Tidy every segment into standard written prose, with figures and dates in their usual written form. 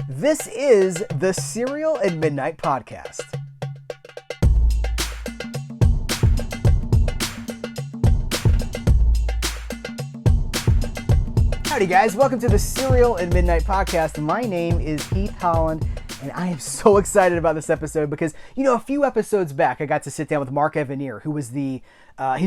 This is the Cereal at Midnight podcast. Howdy guys, welcome to the Cereal at Midnight podcast. My name is Heath Holland, and I am so excited about this episode because, a few episodes back, I got to sit down with Mark Evanier, who was he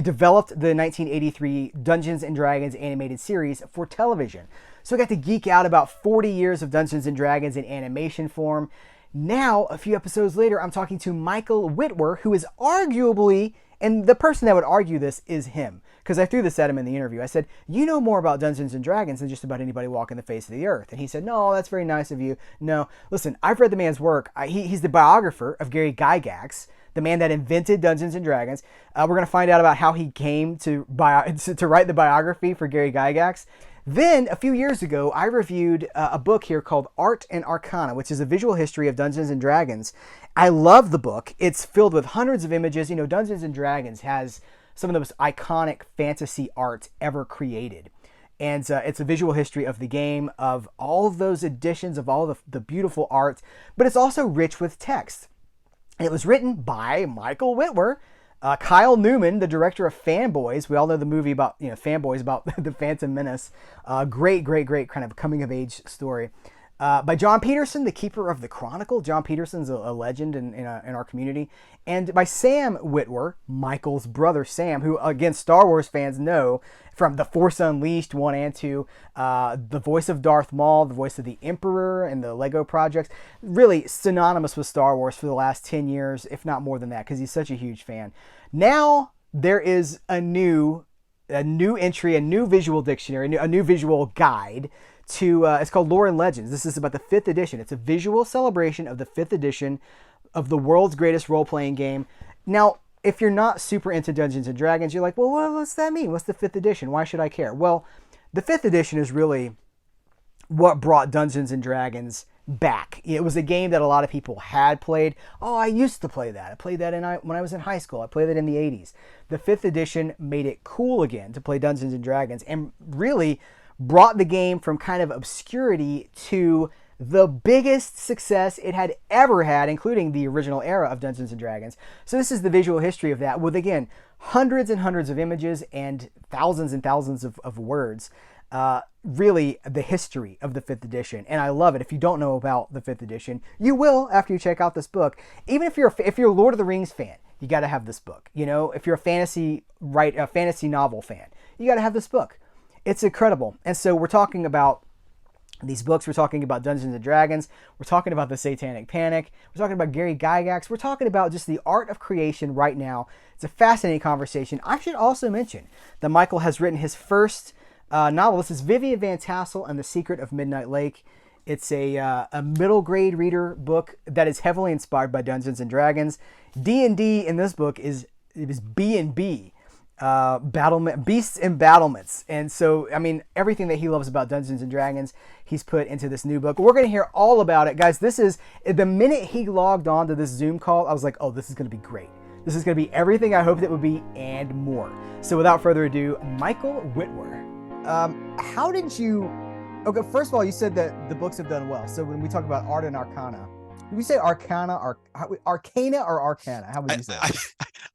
developed the 1983 Dungeons and Dragons animated series for television. So I got to geek out about 40 years of Dungeons and Dragons in animation form. Now, a few episodes later, I'm talking to Michael Witwer, who is arguably, and the person that would argue this is him, because I threw this at him in the interview. I said, you know more about Dungeons and Dragons than just about anybody walking the face of the earth. And he said, no, that's very nice of you. No, listen, I've read the man's work. He's the biographer of Gary Gygax, the man that invented Dungeons and Dragons. We're going to find out about how he came to write the biography for Gary Gygax. Then, a few years ago, I reviewed a book here called Art and Arcana, which is a visual history of Dungeons and Dragons. I love the book. It's filled with hundreds of images. Dungeons and Dragons has some of the most iconic fantasy art ever created. And it's a visual history of the game, of all of those editions, of all the beautiful art, but it's also rich with text. It was written by Michael Witwer, Kyle Newman, the director of Fanboys. We all know the movie about, Fanboys, about the Phantom Menace. Great kind of coming of age story. By John Peterson, the keeper of the Chronicle. John Peterson's a legend in our community. And by Sam Witwer, Michael's brother Sam, who, again, Star Wars fans know from The Force Unleashed 1 and 2, the voice of Darth Maul, the voice of the Emperor and the Lego projects. Really synonymous with Star Wars for the last 10 years, if not more than that, because he's such a huge fan. Now, there is a new entry, a new visual dictionary, a new visual guide to, it's called Lore and Legends. This is about the 5th edition. It's a visual celebration of the 5th edition of the world's greatest role-playing game. Now, if you're not super into Dungeons and Dragons, you're like, well, what's that mean? What's the 5th edition? Why should I care? Well, the 5th edition is really what brought Dungeons and Dragons back. It was a game that a lot of people had played. Oh, I used to play that. I played that when I was in high school. I played it in the 80s. The 5th edition made it cool again to play Dungeons and Dragons, and really brought the game from kind of obscurity to the biggest success it had ever had, including the original era of Dungeons and Dragons. So this is the visual history of that, with, again, hundreds and hundreds of images and thousands of words. Really the history of the 5th edition, and I love it. If you don't know about the 5th edition, you will after you check out this book. Even if you're a Lord of the Rings fan, you got to have this book. If you're a fantasy novel fan, you got to have this book. It's incredible. And so we're talking about these books. We're talking about Dungeons and Dragons. We're talking about the Satanic Panic. We're talking about Gary Gygax. We're talking about just the art of creation right now. It's a fascinating conversation. I should also mention that Michael has written his first novel. This is Vivian Vantassel and the Secret of Midnight Lake. It's a middle grade reader book that is heavily inspired by Dungeons and Dragons. D&D in this book is B&B. Beasts and battlements. And so, everything that he loves about Dungeons and Dragons, he's put into this new book. We're going to hear all about it. Guys, this is, the minute he logged on to this Zoom call, I was like, oh, this is going to be great. This is going to be everything I hoped it would be and more. So without further ado, Michael Witwer. How did you, okay, first of all, you said that the books have done well. So when we talk about Art and Arcana, did we say Arcana or Arcana or Arcana? How would you say it?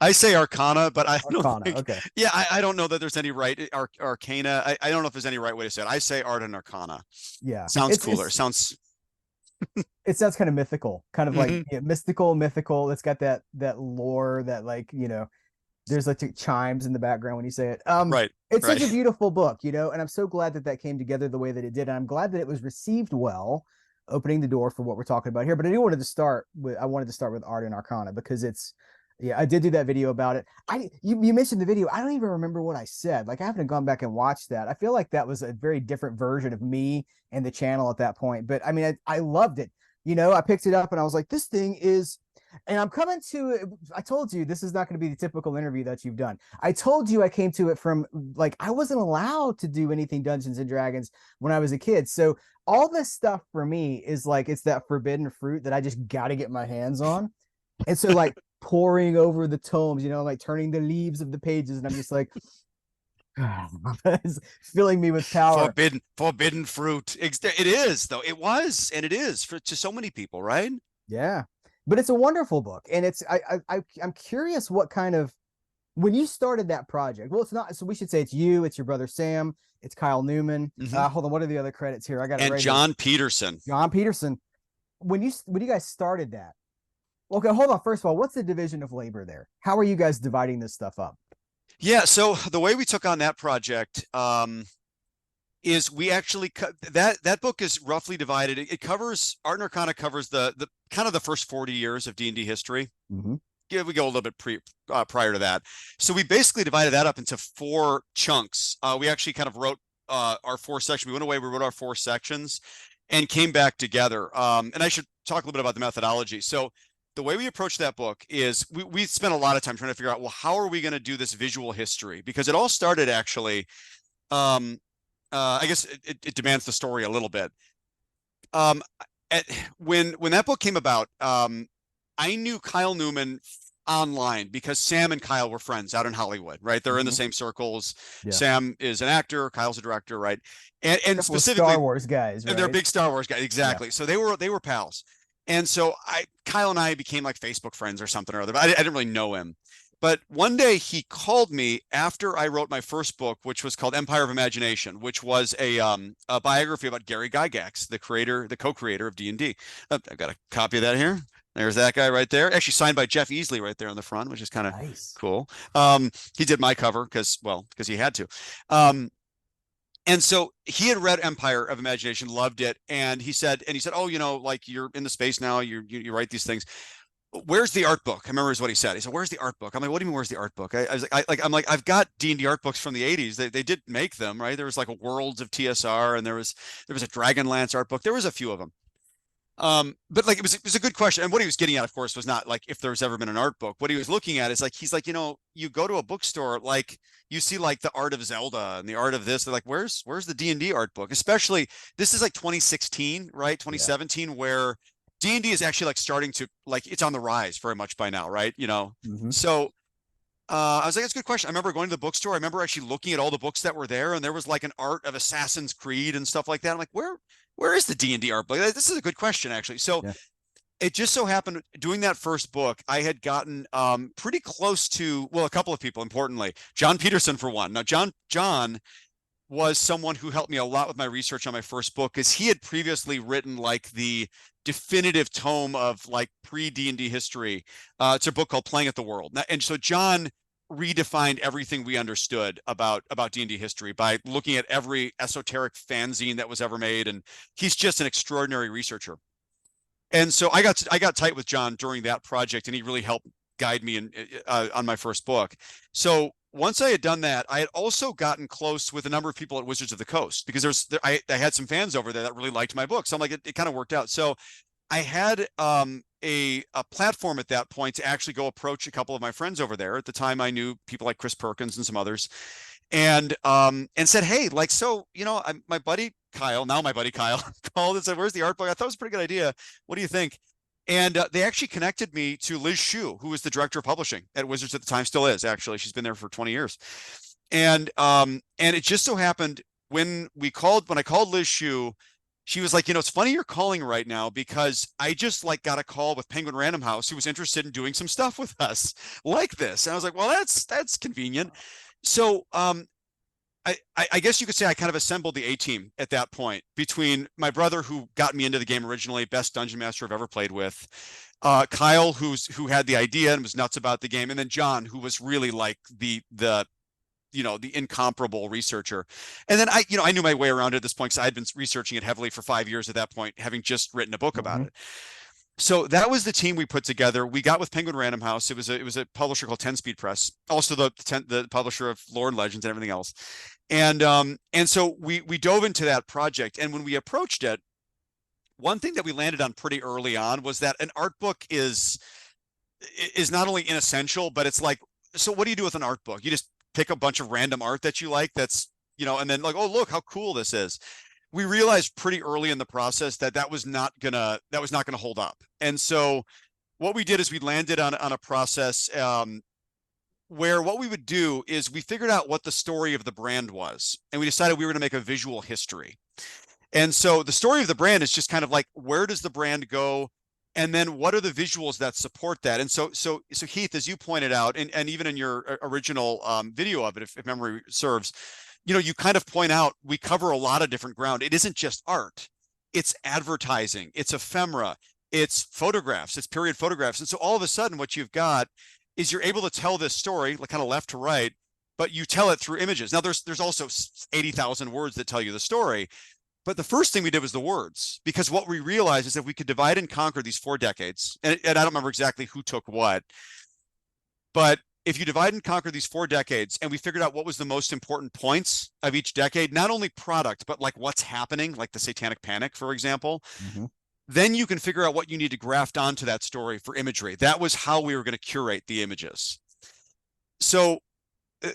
I say Arcana, but I don't think, okay. Yeah, I don't know that there's any right Arcana. I don't know if there's any right way to say it. I say Art and Arcana. Yeah, sounds cooler. Sounds. It sounds kind of mythical, kind of like mystical. It's got that lore that, there's like chimes in the background when you say it. Right. It's such a beautiful book, and I'm so glad that came together the way that it did, and I'm glad that it was received well, opening the door for what we're talking about here. But I wanted to start with Art and Arcana because I did do that video about it. You mentioned the video. I don't even remember what I said. I haven't gone back and watched that. I feel like that was a very different version of me and the channel at that point. But I loved it. I picked it up and I was like, this thing is, and I'm coming to, I told you, this is not going to be the typical interview that you've done. I told you I came to it from, I wasn't allowed to do anything Dungeons and Dragons when I was a kid. So all this stuff for me is it's that forbidden fruit that I just got to get my hands on. And so poring over the tomes, turning the leaves of the pages. And I'm just like, It's filling me with power. Forbidden fruit. It is though. It was, and it is for to so many people, right? Yeah, but it's a wonderful book, and I'm curious what kind of when you started that project. Well, it's not. So we should say it's you, it's your brother Sam, it's Kyle Newman. Hmm. Hold on, what are the other credits here? I got it And right here. John Peterson. John Peterson. When you guys started that, okay, hold on. First of all, what's the division of labor there? How are you guys dividing this stuff up? Yeah. So the way we took on that project, is we actually that book is roughly divided. It covers Art and Arcana covers the kind of the first 40 years of D&D history. Mm-hmm. Yeah, we go a little bit prior to that. So we basically divided that up into 4 chunks. We actually kind of wrote our 4 sections. We went away, we wrote our 4 sections and came back together. And I should talk a little bit about the methodology. So the way we approached that book is we spent a lot of time trying to figure out, well, how are we going to do this visual history? Because it all started actually, um, I guess it demands the story a little bit. Um, when that book came about, I knew Kyle Newman online because Sam and Kyle were friends out in Hollywood, right? They're in the Mm-hmm. same circles. Yeah, Sam is an actor, Kyle's a director, right? And couple of specifically, Star Wars guys, and they're right? big Star Wars guys, Yeah. exactly. So they were pals. And so Kyle and I became like Facebook friends or something or other, but I didn't really know him. But one day he called me after I wrote my first book, which was called Empire of Imagination, which was a biography about Gary Gygax, the co-creator of D&D. I've got a copy of that here. There's that guy right there. Actually signed by Jeff Easley right there on the front, which is kind of Nice. cool. He did my cover because he had to. And so he had read Empire of Imagination, loved it, and he said, "Oh, like you're in the space now. You write these things. Where's the art book?" I remember is what he said. He said, "Where's the art book?" I'm like, "What do you mean, where's the art book?" I was like, I'm like, I've got D&D art books from the '80s. They did make them, right? There was like a Worlds of TSR, and there was a Dragonlance art book. There was a few of them. But like it was a good question. And what he was getting at, of course, was not like if there's ever been an art book. What he was looking at is like he's like, you go to a bookstore, like you see like the art of Zelda and the art of this. They're like, where's the D&D art book? Especially this is like 2016, right? Yeah. 2017, where D&D is actually like starting to like it's on the rise very much by now, right? Mm-hmm. So I was like, that's a good question. I remember going to the bookstore. I remember actually looking at all the books that were there, and there was like an art of Assassin's Creed and stuff like that. I'm like, where is the D&D art book? This is a good question, actually. So Yeah. it just so happened doing that first book, I had gotten pretty close to, well, a couple of people, importantly, John Peterson for one. Now, John was someone who helped me a lot with my research on my first book because he had previously written like the definitive tome of like pre-D&D history. It's a book called Playing at the World. And so John redefined everything we understood about D&D history by looking at every esoteric fanzine that was ever made. And he's just an extraordinary researcher. And so I got tight with John during that project, and he really helped guide me on my first book. So once I had done that, I had also gotten close with a number of people at Wizards of the Coast because I had some fans over there that really liked my book. So I'm like, it kind of worked out. So I had a platform at that point to actually go approach a couple of my friends over there. At the time, I knew people like Chris Perkins and some others, and said, hey, like, so my buddy Kyle, now my buddy Kyle, called and said, where's the art book? I thought it was a pretty good idea. What do you think? And they actually connected me to Liz Shue, who was the director of publishing at Wizards at the time, still is actually. She's been there for 20 years. And it just so happened when I called Liz Shue, she was like, it's funny you're calling right now because I just like got a call with Penguin Random House who was interested in doing some stuff with us like this. And I was like, well, that's convenient. So I guess you could say I kind of assembled the A team at that point between my brother who got me into the game originally, best dungeon master I've ever played with, Kyle who had the idea and was nuts about the game, and then John who was really like the incomparable researcher. And then I knew my way around it at this point because I had been researching it heavily for 5 years at that point, having just written a book about Mm-hmm. it. So that was the team we put together. We got with Penguin Random House. It was a publisher called 10 Speed Press, also the publisher of Lore and Legends and everything else. And so we dove into that project. And when we approached it, one thing that we landed on pretty early on was that an art book is not only inessential, but it's like, so what do you do with an art book? You just pick a bunch of random art that you like that's, and then like, oh, look how cool this is. We realized pretty early in the process that was not gonna hold up. And so what we did is we landed on a process. where what we would do is we figured out what the story of the brand was, and we decided we were going to make a visual history. And so the story of the brand is just kind of like, where does the brand go? And then what are the visuals that support that? And so Heath, as you pointed out, and even in your original video of it, if memory serves, you kind of point out we cover a lot of different ground. It isn't just art, it's advertising, it's ephemera, it's photographs, it's period photographs. And so all of a sudden what you've got is you're able to tell this story like kind of left to right, but you tell it through images. Now there's also 80,000 words that tell you the story. But the first thing we did was the words, because what we realized is that we could divide and conquer these 4 decades. And I don't remember exactly who took what, but if you divide and conquer these 4 decades, and we figured out what was the most important points of each decade, not only product, but like what's happening, like the Satanic Panic, for example, then you can figure out what you need to graft onto that story for imagery. That was how we were going to curate the images. So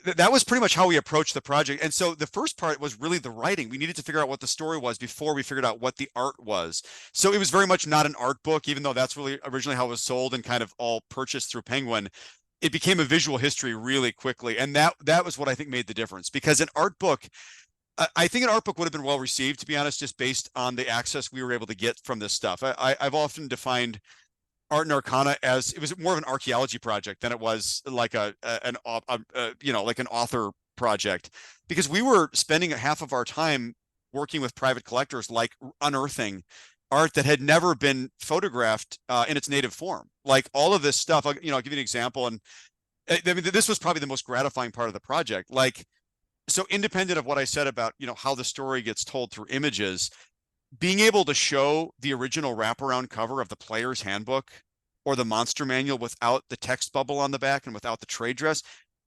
that was pretty much how we approached the project. And so the first part was really the writing. We needed to figure out what the story was before we figured out what the art was. So it was very much not an art book, even though that's really originally how it was sold and kind of all purchased through Penguin. It became a visual history really quickly. And that was what I think made the difference, because an art book, I think an art book would have been well received, to be honest, just based on the access we were able to get from this stuff. I've often defined Art and Arcana as it was more of an archeology project than it was like an author project, because we were spending half of our time working with private collectors, like unearthing art that had never been photographed in its native form. Like all of this stuff, I'll give you an example. And I mean, this was probably the most gratifying part of the project. Like, so independent of what I said about, how the story gets told through images, being able to show the original wraparound cover of the player's handbook or the monster manual without the text bubble on the back and without the trade dress,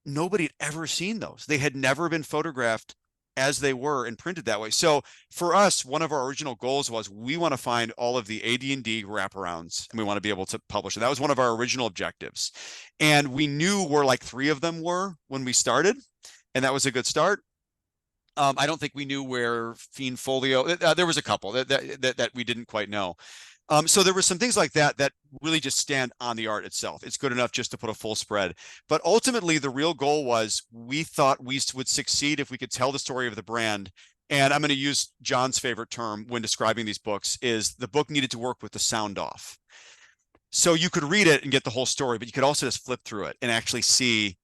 nobody had ever seen those. They had never been photographed as they were and printed that way. So for us, one of our original goals was we want to find all of the AD&D wraparounds, and we want to be able to publish it. That was one of our original objectives. And we knew where like 3 of them were when we started, and that was a good start. I don't think we knew where Fiend Folio, there was a couple that we didn't quite know. So there were some things like that really just stand on the art itself. It's good enough just to put a full spread. But ultimately, the real goal was we thought we would succeed if we could tell the story of the brand. And I'm going to use John's favorite term when describing these books, is the book needed to work with the sound off. So you could read it and get the whole story, but you could also just flip through it and actually see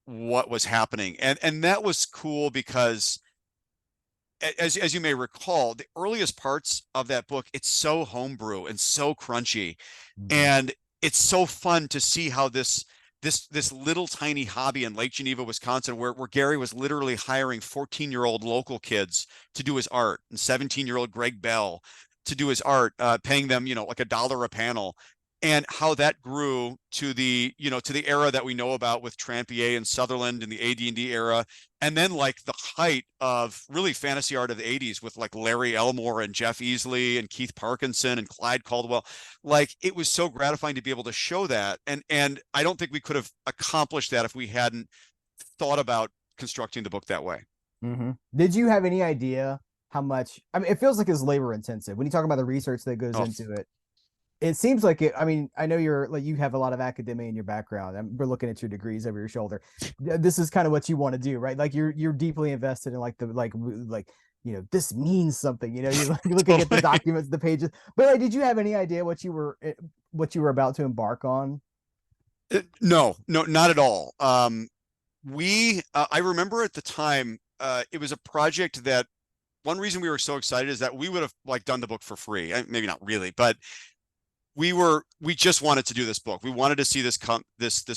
what was happening. And that was cool because, as you may recall, the earliest parts of that book, it's so homebrew and so crunchy, and it's so fun to see how this little tiny hobby in Lake Geneva, Wisconsin, where Gary was literally hiring 14-year-old local kids to do his art, and 17-year-old Greg Bell to do his art, paying them like $1 a panel, and how that grew to the era that we know about with Trampier and Sutherland in the AD&D era. And then like the height of really fantasy art of the 80s with like Larry Elmore and Jeff Easley and Keith Parkinson and Clyde Caldwell. Like, it was so gratifying to be able to show that. And I don't think we could have accomplished that if we hadn't thought about constructing the book that way. Did you have any idea how much, I mean, it feels like it's labor intensive when you talk about the research that goes into it. It seems like it. I mean, I know you have a lot of academia in your background. We're looking at your degrees over your shoulder. This is kind of what you want to do, right? Like you're deeply invested in like this means something. You're looking Totally. at the documents, the pages. But like, did you have any idea what you were about to embark on? No, not at all. I remember at the time, it was a project that one reason we were so excited is that we would have like done the book for free. Maybe not really, but we just wanted to do this book. We wanted to see this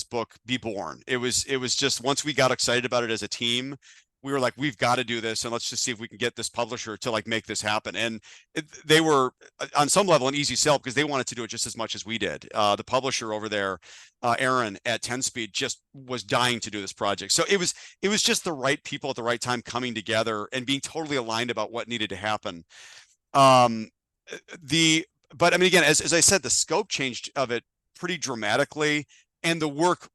book be born. It was just, once we got excited about it as a team, we were like, we've got to do this, and let's just see if we can get this publisher to like make this happen. And they were on some level an easy sell because they wanted to do it just as much as we did. The publisher over there, Aaron at 10 Speed, just was dying to do this project. So it was just the right people at the right time coming together and being totally aligned about what needed to happen. But I mean, again, as I said, the scope changed of it pretty dramatically, and the work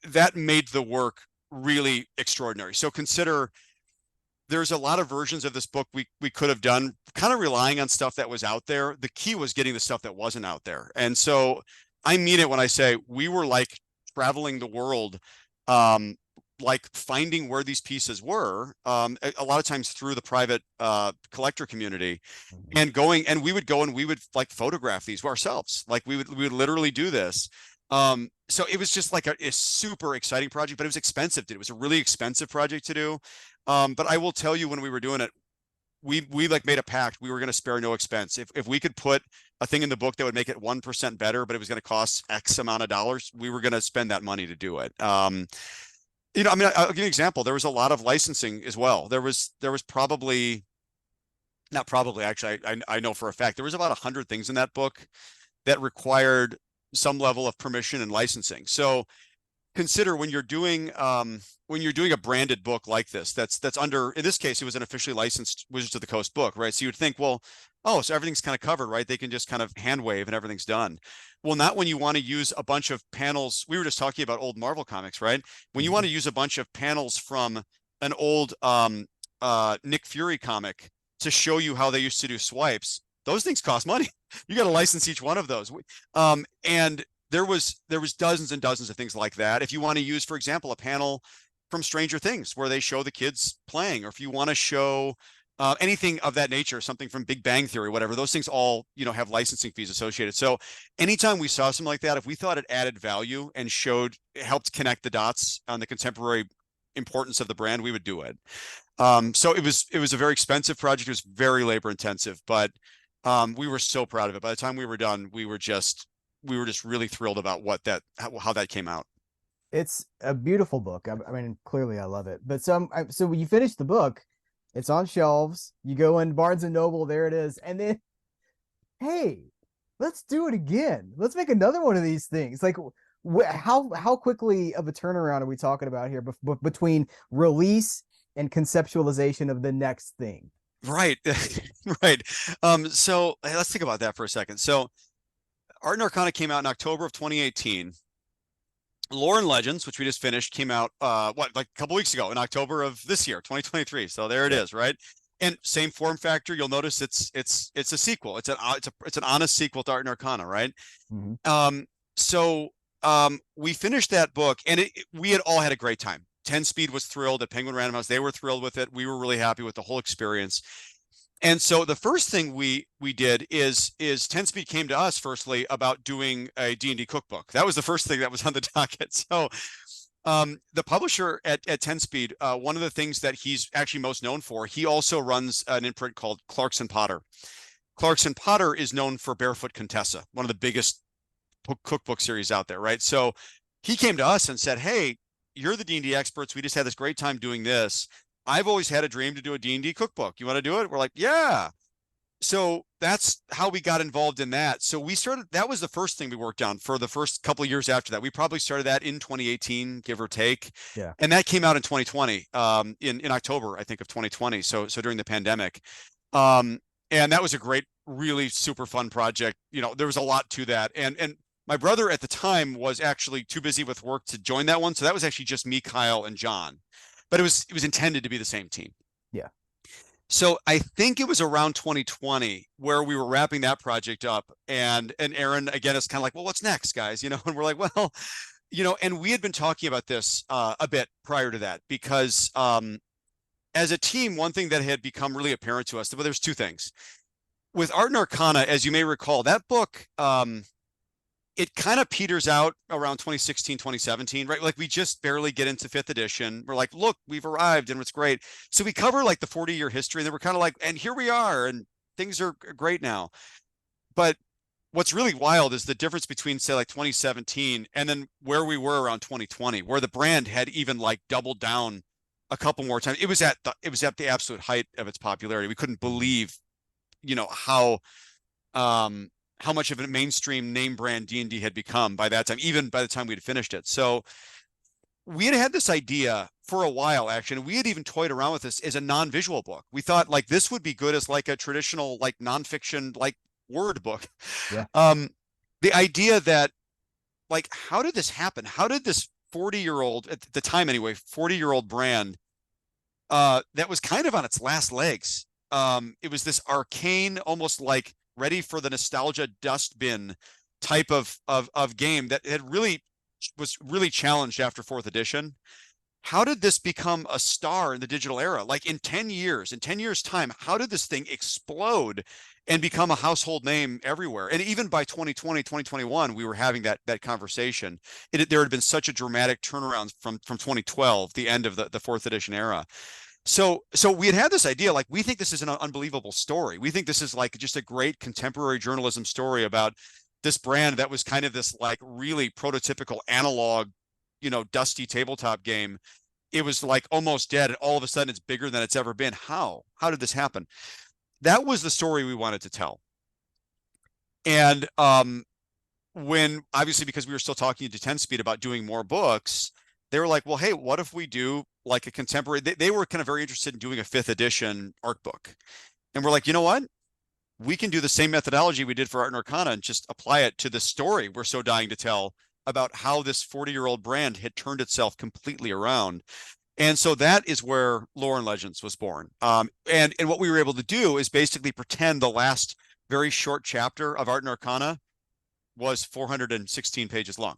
that made the work really extraordinary. So consider there's a lot of versions of this book we could have done, kind of relying on stuff that was out there. The key was getting the stuff that wasn't out there. And so I mean it when I say we were like traveling the world, like finding where these pieces were, a lot of times through the private collector community, and going, and we would go and we would like photograph these ourselves. Like we would literally do this. So it was just like a super exciting project, but it was expensive. It was a really expensive project to do. But I will tell you, when we were doing it, we like made a pact. We were going to spare no expense. If we could put a thing in the book that would make it 1% better, but it was going to cost X amount of dollars, we were going to spend that money to do it. I mean, I'll give you an example. There was a lot of licensing as well. There was probably, not probably, actually, I know for a fact, there was about 100 things in that book that required some level of permission and licensing. So consider when you're doing a branded book like this, that's under, in this case, it was an officially licensed Wizards of the Coast book, right? So you'd think, well, oh, so everything's kind of covered, right? They can just kind of hand wave and everything's done. Well, not when you want to use a bunch of panels. We were just talking about old Marvel comics, right? When you want to use a bunch of panels from an old Nick Fury comic to show you how they used to do swipes, those things cost money. You got to license each one of those. And there was dozens and dozens of things like that. If you want to use, for example, a panel from Stranger Things where they show the kids playing, or if you want to show anything of that nature, something from Big Bang Theory, whatever, those things all, have licensing fees associated. So anytime we saw something like that, if we thought it added value and helped connect the dots on the contemporary importance of the brand, we would do it. So it was a very expensive project. It was very labor intensive, but we were so proud of it. By the time we were done, we were just really thrilled about how that came out. It's a beautiful book. I mean, clearly I love it. But so when you finish the book, it's on shelves. You go in Barnes and Noble, there it is. And then, hey, let's do it again. Let's make another one of these things. Like, how quickly of a turnaround are we talking about here between release and conceptualization of the next thing? Right. Right. So let's think about that for a second. So Art and Arcana came out in October of 2018. Lore and Legends, which we just finished, came out like a couple weeks ago in October of this year, 2023. So there it is, right? And same form factor. You'll notice it's a sequel. It's an honest sequel to Art and Arcana, right? So we finished that book, and we had all had a great time. 10 Speed was thrilled at Penguin Random House. They were thrilled with it. We were really happy with the whole experience. And so the first thing we did is 10 Speed came to us firstly about doing a D&D cookbook. That was the first thing that was on the docket. So the publisher at 10 Speed, one of the things that he's actually most known for, he also runs an imprint called Clarkson Potter. Clarkson Potter is known for Barefoot Contessa, one of the biggest cookbook series out there, right? So he came to us and said, hey, you're the D&D experts. We just had this great time doing this. I've always had a dream to do a D&D cookbook. You want to do it? We're like, yeah. So that's how we got involved in that. So that was the first thing we worked on for the first couple of years after that. We probably started that in 2018, give or take. Yeah. And that came out in 2020, in October, I think, of 2020. So during the pandemic. And that was a great, really super fun project. There was a lot to that. And my brother at the time was actually too busy with work to join that one. So that was actually just me, Kyle, and John. But it was intended to be the same team. Yeah. So I think it was around 2020 where we were wrapping that project up, and Aaron again is kind of like, well, what's next, guys? And we're like, well, and we had been talking about this a bit prior to that, because as a team, one thing that had become really apparent to us, well, there's two things. With Art and Arcana, as you may recall, that book, it kind of peters out around 2016, 2017, right? Like we just barely get into 5th edition. We're like, look, we've arrived and it's great. So we cover like the 40-year history, and then we're kind of like, and here we are, and things are great now. But what's really wild is the difference between, say, like 2017 and then where we were around 2020, where the brand had even like doubled down a couple more times. It was at the absolute height of its popularity. We couldn't believe, how much of a mainstream name brand D&D had become by that time, even by the time we'd finished it. So we had this idea for a while, actually, and we had even toyed around with this as a non-visual book. We thought like this would be good as like a traditional, like nonfiction, like word book. Yeah. The idea that like, how did this happen? How did this 40-year-old, at the time anyway, 40-year-old brand that was kind of on its last legs. It was this arcane, almost like ready for the nostalgia dustbin type of game that had really was really challenged after fourth edition. How did this become a star in the digital era? Like in 10 years time, how did this thing explode and become a household name everywhere? And even by 2020, 2021, we were having that conversation. There had been such a dramatic turnaround from 2012, the end of the fourth edition era. So we had this idea, like, we think this is an unbelievable story. We think this is like just a great contemporary journalism story about this brand that was kind of this like really prototypical analog, dusty tabletop game. It was like almost dead, and all of a sudden it's bigger than it's ever been. How did this happen? That was the story we wanted to tell. And when, obviously, because we were still talking to 10 Speed about doing more books, they were like, well, hey, what if we do like a contemporary? They were kind of very interested in doing a 5th edition art book. And we're like, you know what? We can do the same methodology we did for Art and Arcana and just apply it to the story we're so dying to tell about how this 40-year-old brand had turned itself completely around. And so that is where Lore and Legends was born. And what we were able to do is basically pretend the last very short chapter of Art and Arcana was 416 pages long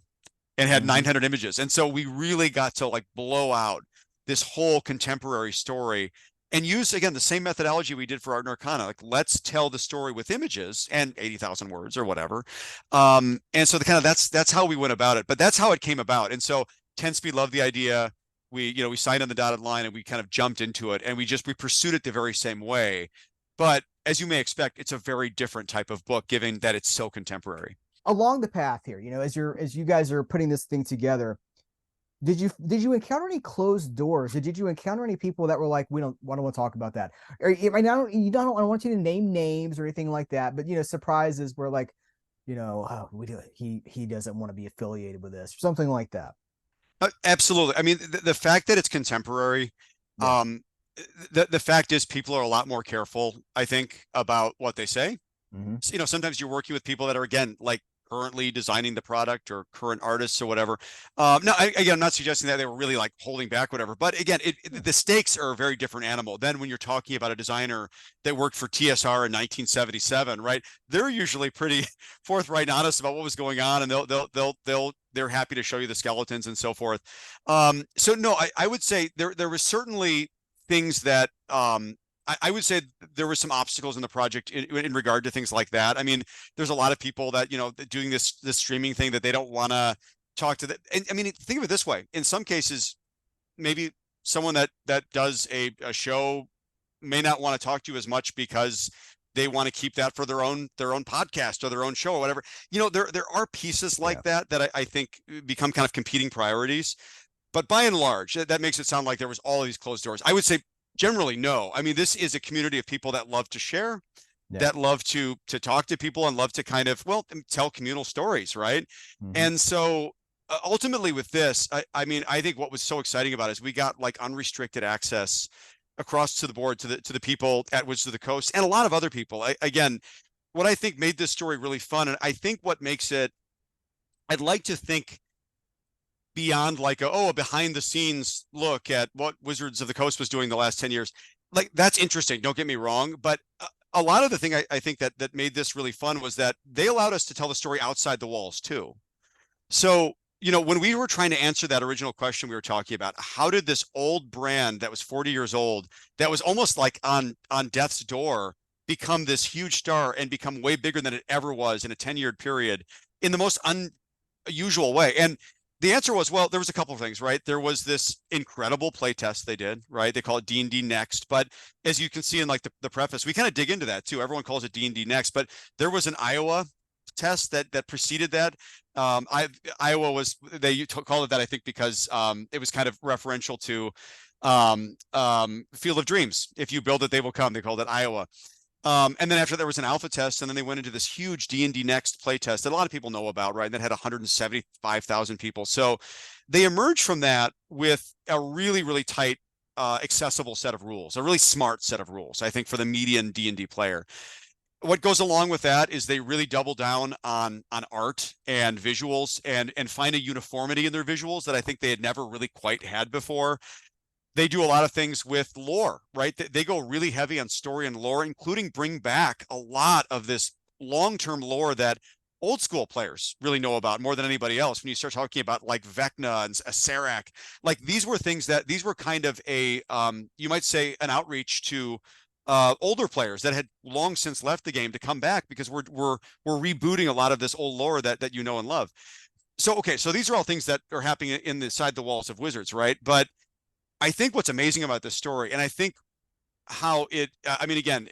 and had 900 images. And so we really got to like blow out this whole contemporary story and use, again, the same methodology we did for Art and Arcana. Like, let's tell the story with images and 80,000 words or whatever. And so that's how we went about it, but that's how it came about. And so 10 Speed loved the idea. We signed on the dotted line and we kind of jumped into it, and we pursued it the very same way. But as you may expect, it's a very different type of book, given that it's so contemporary. Along the path here, as you guys are putting this thing together, did you encounter any closed doors? Did you encounter any people that were like, I don't want to talk about that? Or I don't want you to name names or anything like that, but surprises where like, he doesn't want to be affiliated with this or something like that. Absolutely. I mean, the fact that it's contemporary, yeah. The fact is people are a lot more careful, I think, about what they say. Mm-hmm. Sometimes you're working with people that are, again, like currently designing the product or current artists or whatever. No, I'm not suggesting that they were really like holding back, whatever. But again, the stakes are a very different animal than when you're talking about a designer that worked for TSR in 1977, right? They're usually pretty forthright and honest about what was going on, and they're happy to show you the skeletons and so forth. So no, I would say there was certainly things that I would say there were some obstacles in the project in regard to things like that. I mean, there's a lot of people that, doing this streaming thing that they don't want to talk to. And I mean, think of it this way. In some cases, maybe someone that does a show may not want to talk to you as much because they want to keep that for their own podcast or their own show or whatever. There are pieces like that I think become kind of competing priorities. But by and large, that makes it sound like there was all of these closed doors. I would say generally, no. I mean, this is a community of people that love to share, that love to talk to people and love to kind of, tell communal stories, right? Mm-hmm. And so ultimately with this, I mean, I think what was so exciting about it is we got like unrestricted access across to the board to the people at Wizards of the Coast and a lot of other people. Again, what I think made this story really fun, and I think what makes it, I'd like to think beyond like a behind the scenes look at what Wizards of the Coast was doing the last 10 years. Like, that's interesting, don't get me wrong, but a lot of the thing I think that made this really fun was that they allowed us to tell the story outside the walls too. So, when we were trying to answer that original question we were talking about, how did this old brand that was 40 years old, that was almost like on death's door, become this huge star and become way bigger than it ever was in a 10-year period in the most unusual way? And the answer was, well, there was a couple of things, right? There was this incredible play test they did, right? They call it D&D Next. But as you can see in like the preface, we kind of dig into that too. Everyone calls it D&D Next, but there was an Iowa test that preceded that. Iowa was, they called it that, I think, because it was kind of referential to Field of Dreams. If you build it, they will come. They called it Iowa. And then after there was an alpha test, and then they went into this huge D&D Next play test that a lot of people know about, right? And that had 175,000 people. So they emerged from that with a really, really tight, accessible set of rules, a really smart set of rules, I think, for the median D&D player. What goes along with that is they really double down on art and visuals and find a uniformity in their visuals that I think they had never really quite had before. They do a lot of things with lore, right? They go really heavy on story and lore, including bring back a lot of this long-term lore that old school players really know about more than anybody else. When you start talking about like Vecna and Serac, like these were things that these were kind of a you might say an outreach to older players that had long since left the game to come back, because we're rebooting a lot of this old lore that you know and love. So okay, so these are all things that are happening inside the walls of Wizards, right? But I think what's amazing about this story, and I think how it, I mean, again,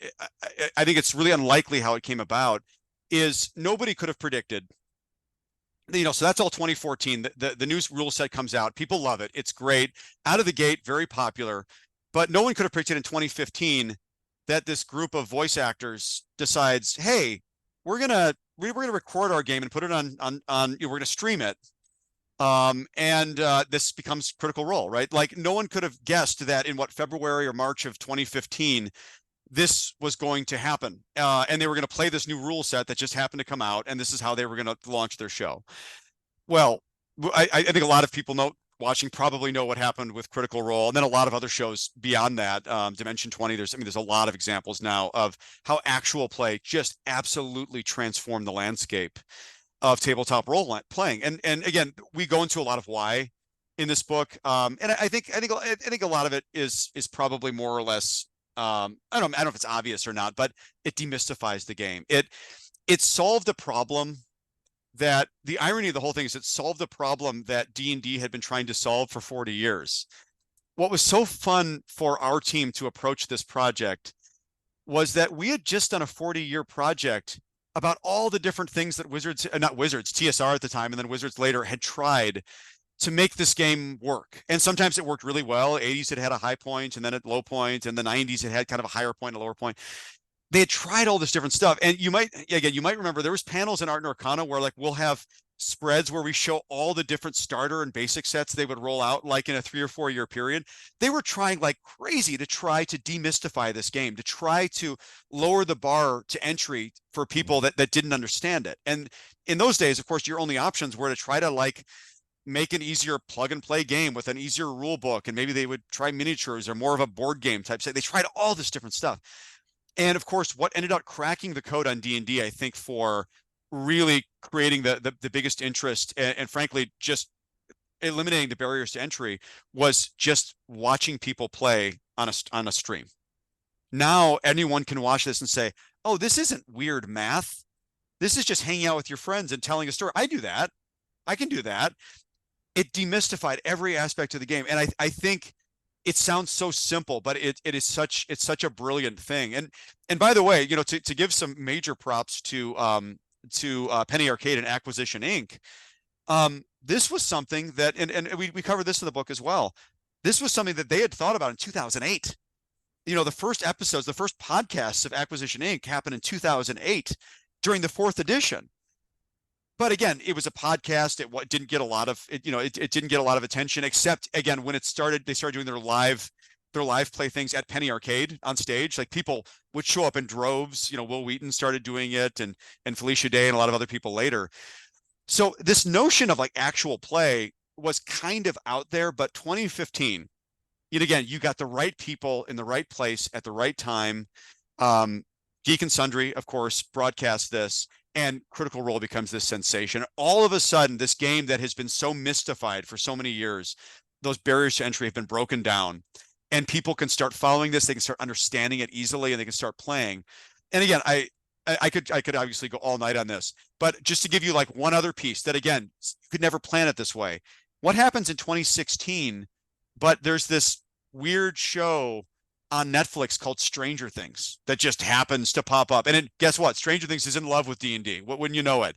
I think it's really unlikely how it came about, is nobody could have predicted, you know, so that's all 2014. The new rule set comes out. People love it. It's great. Out of the gate, very popular. But no one could have predicted in 2015 that this group of voice actors decides, hey, we're gonna record our game and put it on you know, we're gonna stream it. And this becomes Critical Role, right? Like no one could have guessed that in February or March of 2015 this was going to happen, and they were going to play this new rule set that just happened to come out, and this is how they were going to launch their show. Well, I think a lot of people watching probably know what happened with Critical Role, and then a lot of other shows beyond that. Dimension 20. There's a lot of examples now of how actual play just absolutely transformed the landscape of tabletop role playing. And again, we go into a lot of why in this book, and I think a lot of it is probably more or less, I don't know if it's obvious or not, but it demystifies the game. It solved a problem that, the irony of the whole thing is, it solved the problem that D&D had been trying to solve for 40 years. What was so fun for our team to approach this project was that we had just done a 40-year project about all the different things that Wizards, not Wizards, TSR at the time, and then Wizards later, had tried to make this game work. And sometimes it worked really well. 80s it had a high point and then a low point, and the 90s it had kind of a higher point, a lower point. They had tried all this different stuff. And you might remember there was panels in Art and Arcana where like we'll have spreads where we show all the different starter and basic sets they would roll out like in a 3 or 4 year period. They were trying like crazy to try to demystify this game, to try to lower the bar to entry for people that didn't understand it. And in those days, of course, your only options were to try to like make an easier plug and play game with an easier rule book, and maybe they would try miniatures or more of a board game type set. They tried all this different stuff. And of course, what ended up cracking the code on D&D, I think, for really creating the biggest interest and frankly just eliminating the barriers to entry, was just watching people play on a stream. Now anyone can watch this and say, oh, this isn't weird math. This is just hanging out with your friends and telling a story. I do that. I can do that. It demystified every aspect of the game. And I think it sounds so simple, but it's such a brilliant thing. And by the way, you know, to give some major props to Penny Arcade and Acquisition Inc. This was something that, and we covered this in the book as well. This was something that they had thought about in 2008. You know, the first episodes, the first podcasts of Acquisition Inc. happened in 2008 during the 4th edition. But again, it was a podcast. It didn't get a lot of, it didn't get a lot of attention, except again, when they started doing their live play things at Penny Arcade on stage. Like people would show up in droves. You know, Will Wheaton started doing it, and Felicia Day and a lot of other people later. So this notion of like actual play was kind of out there, but 2015, yet again, you got the right people in the right place at the right time. Geek and Sundry, of course, broadcast this, and Critical Role becomes this sensation. All of a sudden, this game that has been so mystified for so many years, those barriers to entry have been broken down, and people can start following this. They can start understanding it easily, and they can start playing. And again, I could obviously go all night on this, but just to give you like one other piece that, again, you could never plan it this way. What happens in 2016, but there's this weird show on Netflix called Stranger Things that just happens to pop up. And guess what? Stranger Things is in love with D&D. Wouldn't you know it?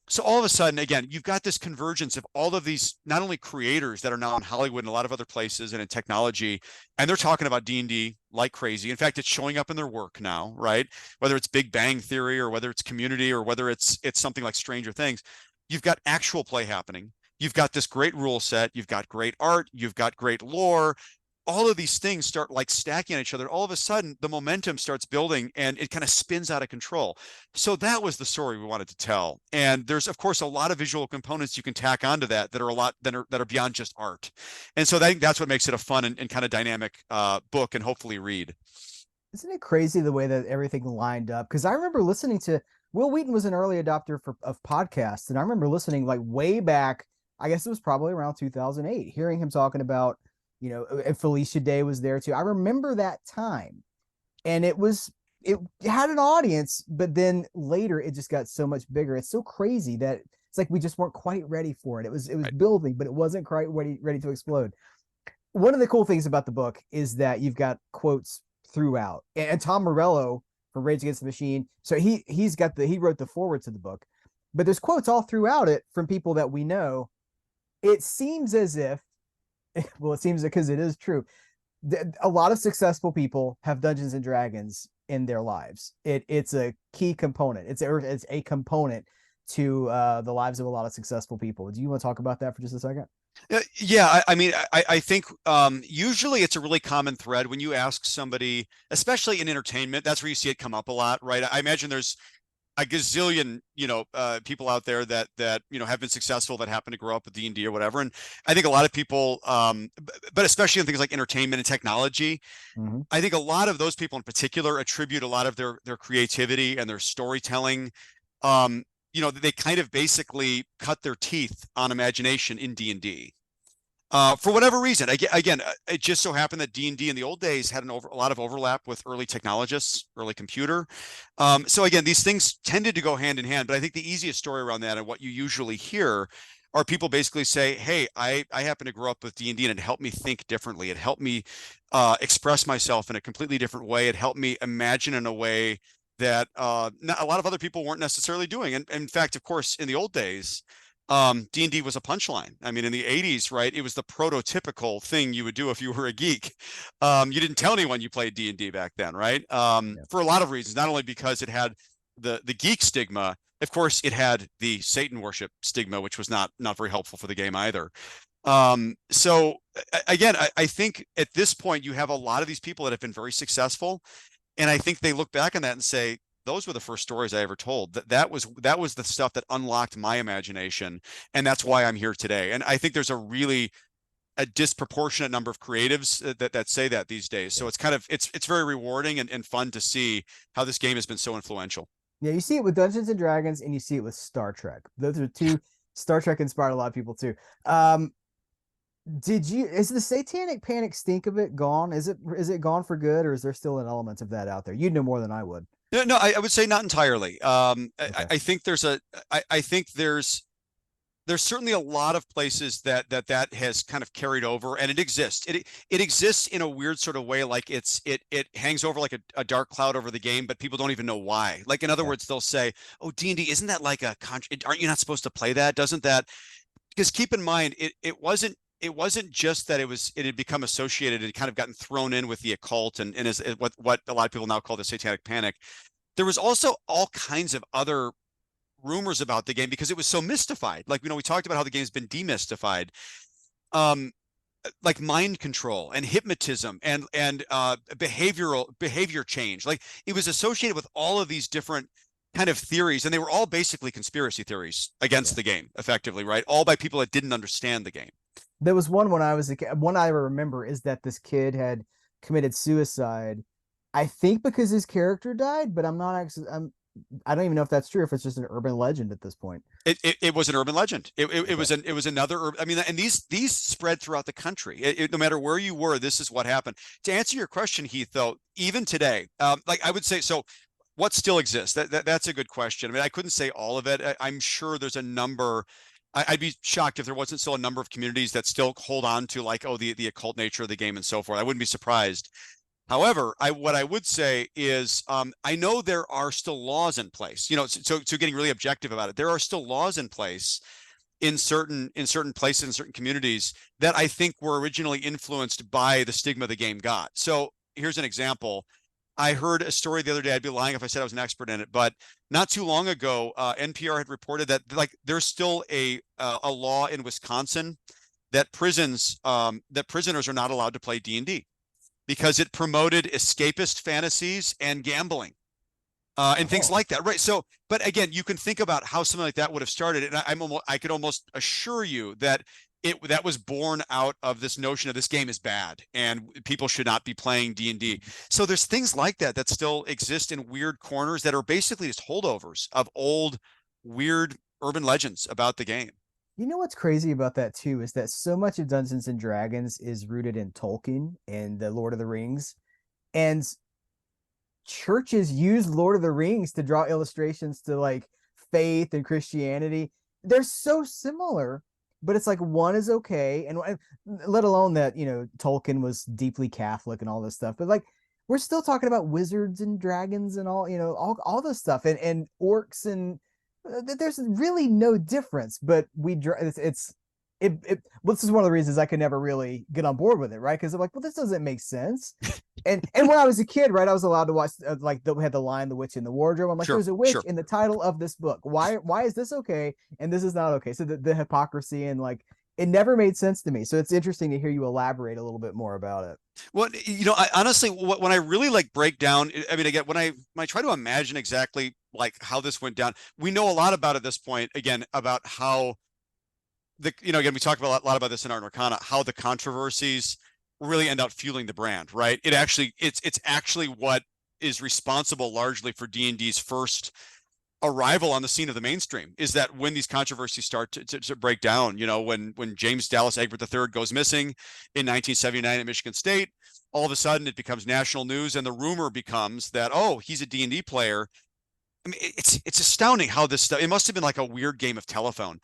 So all of a sudden, again, you've got this convergence of all of these, not only creators that are now in Hollywood and a lot of other places and in technology, and they're talking about D&D like crazy. In fact, it's showing up in their work now, right? Whether it's Big Bang Theory or whether it's Community or whether it's something like Stranger Things, you've got actual play happening. You've got this great rule set. You've got great art. You've got great lore. All of these things start like stacking on each other. All of a sudden, the momentum starts building and it kind of spins out of control. So that was the story we wanted to tell. And there's, of course, a lot of visual components you can tack onto that are a lot that are beyond just art. And so that's what makes it a fun and kind of dynamic book and hopefully read. Isn't it crazy the way that everything lined up? Because I remember listening to Will Wheaton was an early adopter of podcasts, and I remember listening like way back. I guess it was probably around 2008, hearing him talking about, and Felicia Day was there too. I remember that time, and it had an audience, but then later it just got so much bigger. It's so crazy that it's like we just weren't quite ready for it. It was Right. building, but it wasn't quite ready to explode. One of the cool things about the book is that you've got quotes throughout. And Tom Morello from Rage Against the Machine, so he wrote the forward to the book, but there's quotes all throughout it from people that we know. It seems as if, well, it seems because it is true. A lot of successful people have Dungeons and Dragons in their lives. It's a key component. It's a component to the lives of a lot of successful people. Do you want to talk about that for just a second? Yeah, I mean, I think usually it's a really common thread when you ask somebody, especially in entertainment. That's where you see it come up a lot, right? I imagine there's a gazillion, people out there that have been successful that happen to grow up with D&D or whatever. And I think a lot of people, but especially in things like entertainment and technology, Mm-hmm. I think a lot of those people in particular attribute a lot of their creativity and their storytelling. Um, they kind of basically cut their teeth on imagination in D&D. For whatever reason, again, it just so happened that D&D in the old days had a lot of overlap with early technologists, early computer. So again, these things tended to go hand in hand. But I think the easiest story around that and what you usually hear are people basically say, "Hey, I happen to grow up with D&D, and it helped me think differently. It helped me express myself in a completely different way. It helped me imagine in a way that not, a lot of other people weren't necessarily doing." And in fact, of course, in the old days, D&D was a punchline. I mean, in the 80s, right, it was the prototypical thing you would do if you were a geek. You didn't tell anyone you played D&D back then, right? Yeah. For a lot of reasons, not only because it had the geek stigma, of course, it had the Satan worship stigma, which was not very helpful for the game either. So again, I think at this point you have a lot of these people that have been very successful, and I think they look back on that and say, those were the first stories I ever told. That was the stuff that unlocked my imagination, and that's why I'm here today. And I think there's a disproportionate number of creatives that say that these days. So Yeah. it's kind of it's very rewarding and fun to see how this game has been so influential. Yeah, you see it with Dungeons and Dragons, and you see it with Star Trek. Those are two. Star Trek inspired a lot of people too. Is the satanic panic stink of it gone? Is it gone for good, or is there still an element of that out there? You'd know more than I would. No, I would say not entirely. Okay. I think I think there's certainly a lot of places that has kind of carried over, and it exists. It exists in a weird sort of way, like it hangs over like a dark cloud over the game, but people don't even know why. Like in other Yeah. words, they'll say, "Oh, D&D, isn't that like aren't you not supposed to play that? Doesn't that?" Because keep in mind, it wasn't just that it had become associated and kind of gotten thrown in with the occult and is what a lot of people now call the satanic panic. There was also all kinds of other rumors about the game because it was so mystified. Like, we talked about how the game's been demystified. Um, like mind control and hypnotism and behavior change. Like, it was associated with all of these different kind of theories, and they were all basically conspiracy theories Yeah. against the game, effectively, right? All by people that didn't understand the game. There was one when I was a kid. One I remember is that this kid had committed suicide. I think because his character died, but I'm not actually. I don't even know if that's true. If it's just an urban legend at this point. It was an urban legend. It Okay. was another. I mean, and these spread throughout the country. No matter where you were, this is what happened. To answer your question, Heath, though, even today, like I would say, so what still exists? That's a good question. I mean, I couldn't say all of it. I'm sure there's a number. I'd be shocked if there wasn't still a number of communities that still hold on to, like, oh, the occult nature of the game and so forth. I wouldn't be surprised. However, what I would say is, I know there are still laws in place. So getting really objective about it, there are still laws in place in certain places, in certain communities, that I think were originally influenced by the stigma the game got. So here's an example. I heard a story the other day. I'd be lying if I said I was an expert in it, but not too long ago, NPR had reported that, like, there's still a law in Wisconsin that prisoners are not allowed to play D&D because it promoted escapist fantasies and gambling, and things Oh, like that, right? So, but again, you can think about how something like that would have started, and I could almost assure you that that was born out of this notion of this game is bad and people should not be playing D&D. So there's things like that that still exist in weird corners that are basically just holdovers of old weird urban legends about the game. You know what's crazy about that too is that so much of Dungeons and Dragons is rooted in Tolkien and the Lord of the Rings, and churches use Lord of the Rings to draw illustrations to like faith and Christianity. They're so similar, but it's like one is okay, and let alone that, Tolkien was deeply Catholic and all this stuff. But like we're still talking about wizards and dragons and all, all this stuff, and orcs, and there's really no difference. But well, this is one of the reasons I could never really get on board with it, right? Because I'm like, well, this doesn't make sense. And when I was a kid, right, I was allowed to watch we had the Lion, the Witch, in the Wardrobe. I'm like, Sure, there's a witch sure. in the title of this book. Why is this okay and this is not okay? So the hypocrisy, and like it never made sense to me. So it's interesting to hear you elaborate a little bit more about it. Well, I honestly, when I really like break down, I mean, again, when I try to imagine exactly like how this went down, we know a lot about at this point, again, about how again, we talk about a lot about this in Art and Arcana, how the controversies really end up fueling the brand, right? It's actually what is responsible largely for D&D's first arrival on the scene of the mainstream, is that when these controversies start to break down, when James Dallas Egbert III goes missing in 1979 at Michigan State, all of a sudden it becomes national news, and the rumor becomes that, oh, he's a D&D player. I mean, it's astounding how this stuff, it must have been like a weird game of telephone.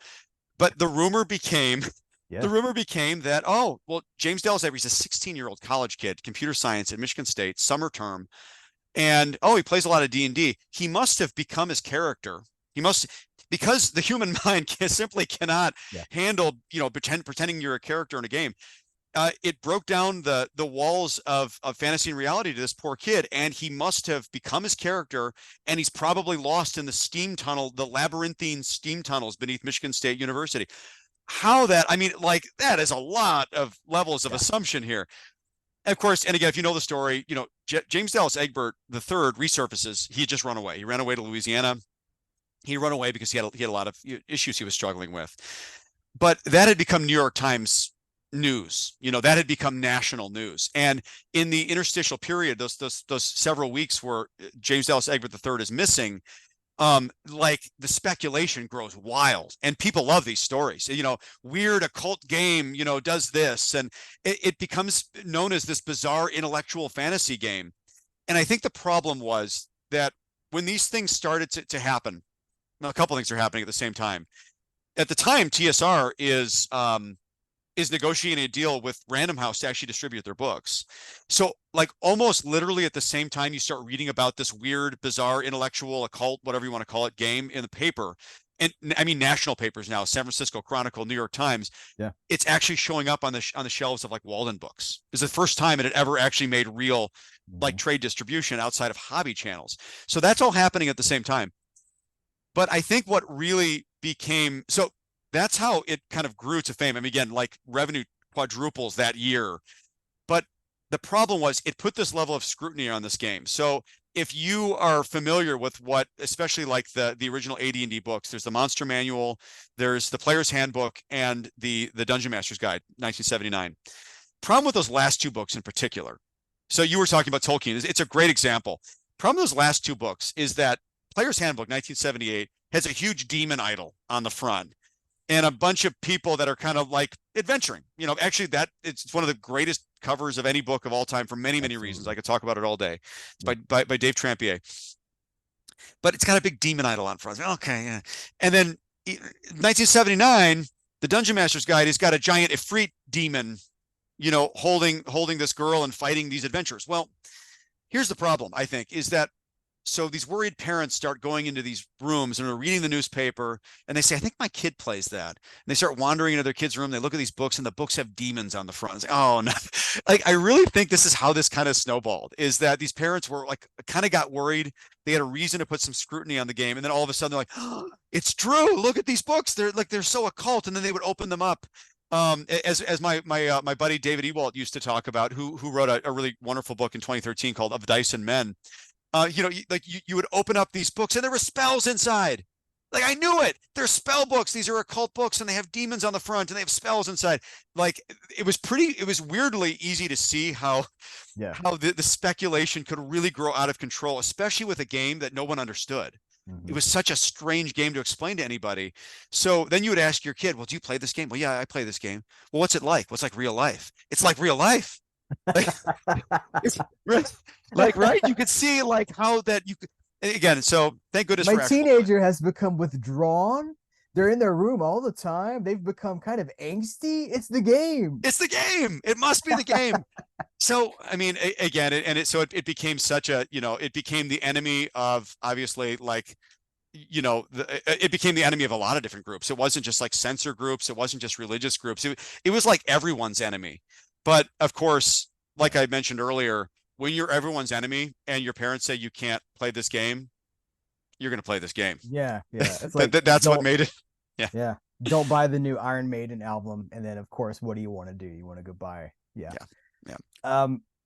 But the rumor became that, oh, well, James Dallas Egbert, he's a 16-year-old college kid, computer science at Michigan State, summer term. And, oh, he plays a lot of D&D. He must have become his character. Because the human mind simply cannot handle, pretending you're a character in a game. It broke down the walls of fantasy and reality to this poor kid, and he must have become his character, and he's probably lost in the steam tunnel, the labyrinthine steam tunnels beneath Michigan State University. That is a lot of levels of assumption here. Of course, and again, if you know the story, James Dallas Egbert III resurfaces. He had just run away. He ran away to Louisiana. He ran away because he had a lot of issues he was struggling with. But that had become New York Times news. That had become national news. And in the interstitial period, those several weeks where James Dallas Egbert III is missing, the speculation grows wild, and people love these stories. Weird occult game, does this, and it becomes known as this bizarre intellectual fantasy game. And I think the problem was that when these things started to happen, a couple things are happening at the same time. At the time, TSR is negotiating a deal with Random House to actually distribute their books. So like almost literally at the same time you start reading about this weird, bizarre, intellectual, occult, whatever you want to call it, game in the paper. And I mean, national papers now, San Francisco Chronicle, New York Times. Yeah. It's actually showing up on the shelves of like Walden Books. It's the first time it had ever actually made real like trade distribution outside of hobby channels. So that's all happening at the same time. But I think what really became, so that's how it kind of grew to fame. I mean, again, like revenue quadruples that year. But the problem was it put this level of scrutiny on this game. So if you are familiar with what, especially like the original AD&D books, there's the Monster Manual, there's the Player's Handbook, and the Dungeon Master's Guide, 1979. Problem with those last two books in particular. So you were talking about Tolkien. It's a great example. Problem with those last two books is that Player's Handbook, 1978, has a huge demon idol on the front, and a bunch of people that are kind of like adventuring. Actually, that it's one of the greatest covers of any book of all time for many, many reasons. I could talk about it all day. It's by Dave Trampier. But it's got a big demon idol on front. Okay, yeah. And then 1979, the Dungeon Master's Guide has got a giant Ifrit demon, holding this girl and fighting these adventures. Well, here's the problem, I think, is that so these worried parents start going into these rooms and are reading the newspaper, and they say, I think my kid plays that. And they start wandering into their kid's room. They look at these books, and the books have demons on the front. Say, oh, no. Like, I really think this is how this kind of snowballed, is that these parents were like, kind of got worried. They had a reason to put some scrutiny on the game. And then all of a sudden they're like, oh, it's true. Look at these books. They're so occult. And then they would open them up. As my buddy David Ewalt used to talk about, who wrote a really wonderful book in 2013 called Of Dice and Men. You would open up these books and there were spells inside. Like, I knew it. They're spell books. These are occult books, and they have demons on the front, and they have spells inside. Like, it was weirdly easy to see how Yeah. the speculation could really grow out of control, especially with a game that no one understood. It was such a strange game to explain to anybody. So then you would ask your kid, well, do you play this game? Well, yeah, I play this game. Well, what's it like? Well, it's like real life. It's like real life. Like, it's, right. You could see like how that you could, again. So thank goodness My for actual teenager has become withdrawn. They're in their room all the time. They've become kind of angsty. It's the game. It's the game. It must be the game. So, I mean, again, it became such a, it became the enemy of, obviously, like, it became the enemy of a lot of different groups. It wasn't just like censor groups. It wasn't just religious groups. It was like everyone's enemy. But of course, like I mentioned earlier, when you're everyone's enemy and your parents say you can't play this game, you're going to play this game. Yeah. It's like that's what made it. Yeah. Yeah. Don't buy the new Iron Maiden album. And then, of course, what do you want to do? You want to go buy. Yeah.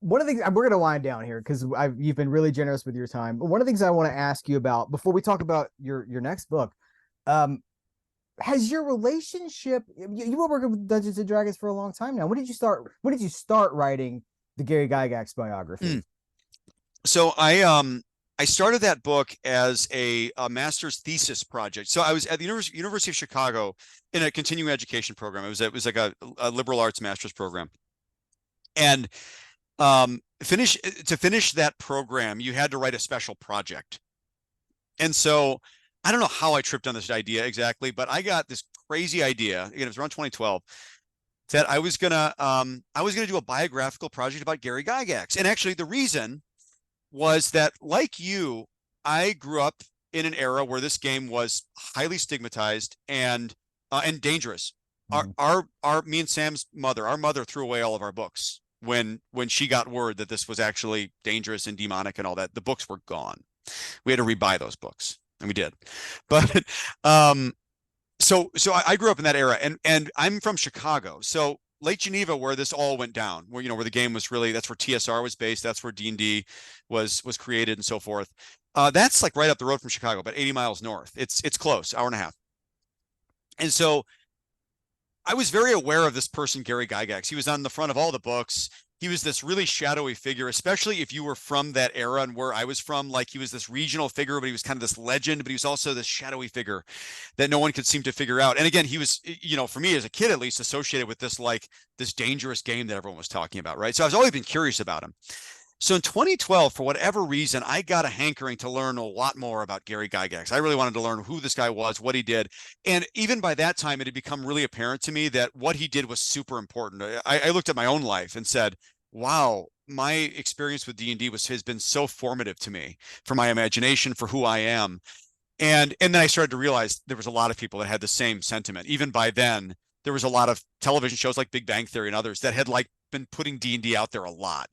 One of the things we're going to wind down here because you've been really generous with your time. But one of the things I want to ask you about before we talk about your next book, has your relationship? You were working with Dungeons and Dragons for a long time now. When did you start writing the Gary Gygax biography? So I started that book as a master's thesis project. So I was at the University of Chicago in a continuing education program. It was like a liberal arts master's program. And to finish that program, you had to write a special project. And so I don't know how I tripped on this idea exactly, but I got this crazy idea. Again, it was around 2012 that I was gonna do a biographical project about Gary Gygax. And actually, the reason was that, like you, I grew up in an era where this game was highly stigmatized and dangerous. Me and Sam's mother, our mother threw away all of our books when she got word that this was actually dangerous and demonic and all that. The books were gone. We had to rebuy those books, and we did. But so I grew up in that era, and I'm from Chicago, so Lake Geneva, where this all went down, where where the game was really, that's where TSR was based, that's where D&D was created and so forth. That's like right up the road from Chicago, about 80 miles north. It's close, hour and a half. And so I was very aware of this person, Gary Gygax. He was on the front of all the books. He was this really shadowy figure, especially if you were from that era and where I was from. Like, he was this regional figure, but he was kind of this legend, but he was also this shadowy figure that no one could seem to figure out. And again, he was, for me as a kid, at least, associated with this dangerous game that everyone was talking about, right? So I've always been curious about him. So in 2012, for whatever reason, I got a hankering to learn a lot more about Gary Gygax. I really wanted to learn who this guy was, what he did. And even by that time, it had become really apparent to me that what he did was super important. I looked at my own life and said, wow, my experience with D&D has been so formative to me, for my imagination, for who I am. And then I started to realize there was a lot of people that had the same sentiment. Even by then, there was a lot of television shows like Big Bang Theory and others that had been putting D&D out there a lot,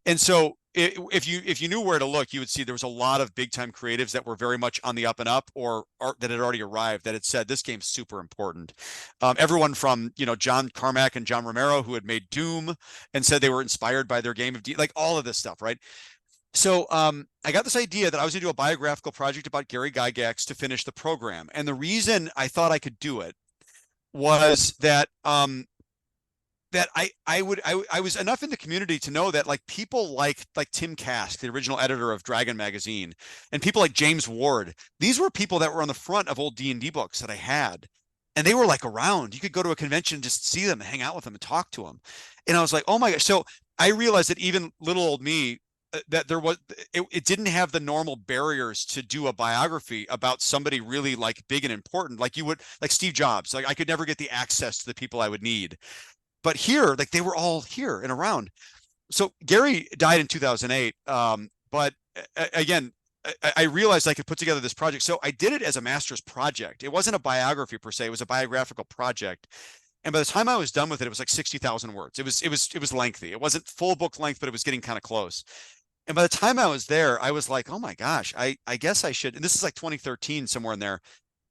And so if you knew where to look, you would see there was a lot of big time creatives that were very much on the up and up, or that had already arrived, that had said this game's super important. Everyone from John Carmack and John Romero, who had made Doom and said they were inspired by their game of like all of this stuff, right? So I got this idea that I was going to do a biographical project about Gary Gygax to finish the program, and the reason I thought I could do it was that I was enough in the community to know that like people like Tim Kask, the original editor of Dragon magazine, and people like James Ward, these were people that were on the front of old D&D books that I had, and they were like around. You could go to a convention and just see them and hang out with them and talk to them. And I was like, oh my gosh. So I realized that even little old me, that there was, it didn't have the normal barriers to do a biography about somebody really like big and important, like you would, like Steve Jobs. Like, I could never get the access to the people I would need. But here, like, they were all here and around. So Gary died in 2008. But again, I realized I could put together this project. So I did it as a master's project. It wasn't a biography per se. It was a biographical project. And by the time I was done with it, it was like 60,000 words. It was lengthy. It wasn't full book length, but it was getting kind of close. And by the time I was there, I was like, oh my gosh, I guess I should. And this is like 2013, somewhere in there.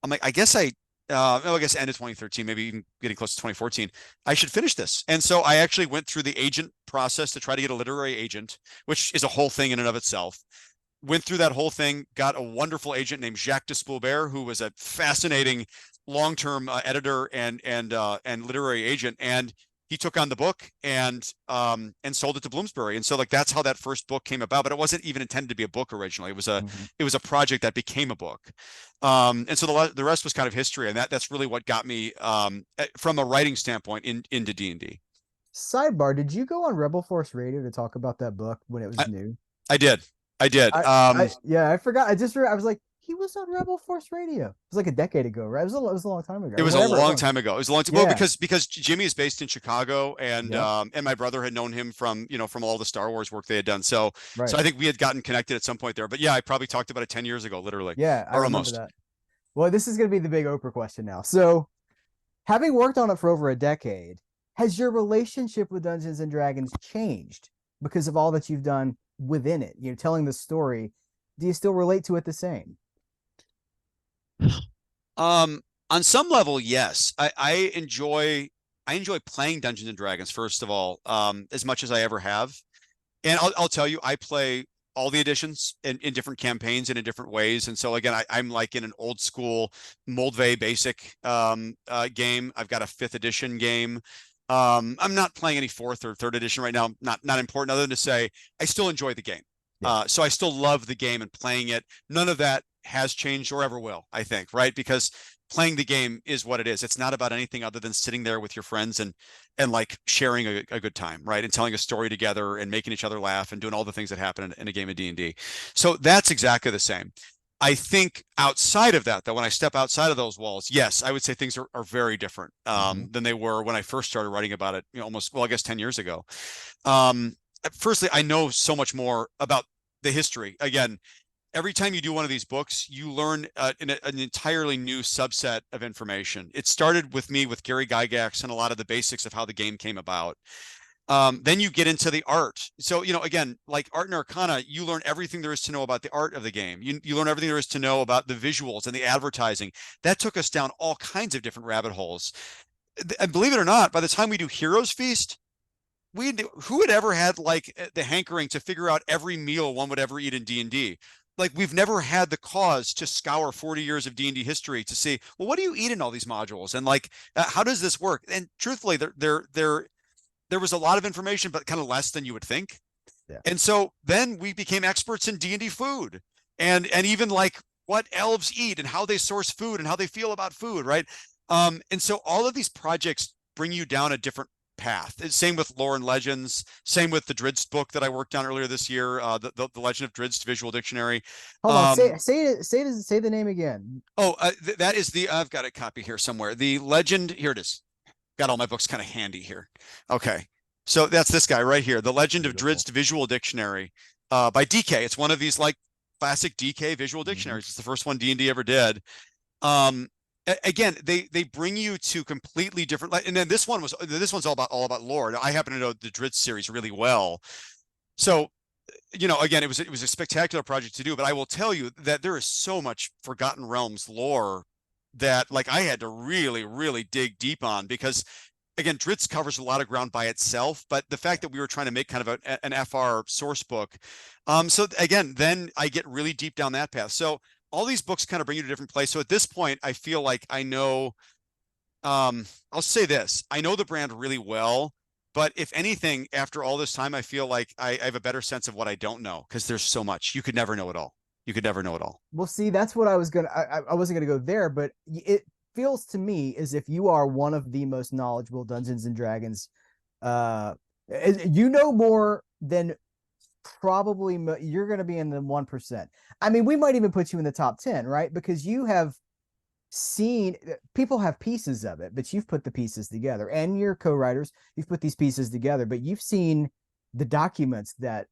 I'm like, I guess end of 2013, maybe even getting close to 2014, I should finish this. And so I actually went through the agent process to try to get a literary agent, which is a whole thing in and of itself. went through that whole thing, got a wonderful agent named Jacques de Spoulbert, who was a fascinating long-term editor and literary agent, and he took on the book and sold it to Bloomsbury. And so like that's how that first book came about, but it wasn't even intended to be a book originally. Mhm. It was a project that became a book. And so the rest was kind of history, and that's really what got me from a writing standpoint into D&D. Sidebar, did you go on Rebel Force Radio to talk about that book when it was I, new? I did. I did. Yeah, I forgot. I was like, he was on Rebel Force Radio. It was like a decade ago, right? It was a long time ago, It or was a whatever it long was. time ago. It was a long time. Well, Yeah. because Jimmy is based in Chicago, Yep. and my brother had known him from from all the Star Wars work they had done. So Right. I think we had gotten connected at some point there. But yeah, I probably talked about it 10 years ago, literally, Yeah, I or remember almost. that. Well, this is going to be the big Oprah question now. So, having worked on it for over a decade, has your relationship with Dungeons and Dragons changed because of all that you've done within it? You know, telling the story. Do you still relate to it the same? On some level, yes. I enjoy playing Dungeons and Dragons, first of all, as much as I ever have. And I'll tell you, I play all the editions in different campaigns and in different ways. And so again, I'm like in an old school Moldvay basic game. I've got a fifth edition game. I'm not playing any fourth or third edition right now. Not important, other than to say I still enjoy the game. Yeah. So I still love the game and playing it. None of that has changed or ever will, I think, right? Because playing the game is what it is. It's not about anything other than sitting there with your friends and like sharing a good time, right? And telling a story together and making each other laugh and doing all the things that happen in a game of D&D. So that's exactly the same. I think outside of that, though, when I step outside of those walls, yes, I would say things are very different Mm-hmm. than they were when I first started writing about it, almost, well, I guess 10 years ago. Um, Firstly, I know so much more about the history. Again, every time you do one of these books, you learn an entirely new subset of information. It started with me with Gary Gygax and a lot of the basics of how the game came about. Then you get into the art. So, again, like Art and Arcana, you learn everything there is to know about the art of the game. You learn everything there is to know about the visuals and the advertising. That took us down all kinds of different rabbit holes. And believe it or not, by the time we do Heroes Feast, who had ever had like the hankering to figure out every meal one would ever eat in D&D? Like we've never had the cause to scour 40 years of D&D history to see, well, what do you eat in all these modules? And like, how does this work? And truthfully, there was a lot of information, but kind of less than you would think. Yeah. And so then we became experts in D&D food and even like what elves eat and how they source food and how they feel about food, right? And so all of these projects bring you down a different path. Same with lore and legends. Same with the Drizzt book that I worked on earlier this year, the Legend of Drizzt Visual Dictionary. Hold on. Um, Say the name again. that is I've got a copy here somewhere. The Legend, here it is. Got all my books kind of handy here. Okay. So that's this guy right here, The Legend of Beautiful. Drizzt Visual Dictionary by DK. It's one of these like classic DK visual dictionaries. It's the first one D&D ever did. Um, Again, they bring you to completely different, and then this one's all about lore. I happen to know the Drizzt series really well. So, again, it was a spectacular project to do, but I will tell you that there is so much Forgotten Realms lore that like I had to really, really dig deep on because again, Drizzt covers a lot of ground by itself, but the fact that we were trying to make kind of an FR source book. So again, then I get really deep down that path. So all these books kind of bring you to a different place. So at this point, I feel like I know, I'll say this, I know the brand really well, but if anything, after all this time, I feel like I have a better sense of what I don't know because there's so much. You could never know it all. You could never know it all. Well, see, that's what I was gonna. I wasn't gonna go there, but it feels to me as if you are one of the most knowledgeable Dungeons and Dragons. Uh, you know more than probably you're gonna be in the 1%. I mean, we might even put you in the top 10, right? Because you have seen people have pieces of it, but you've put the pieces together, and your co-writers, you've put these pieces together, but you've seen the documents that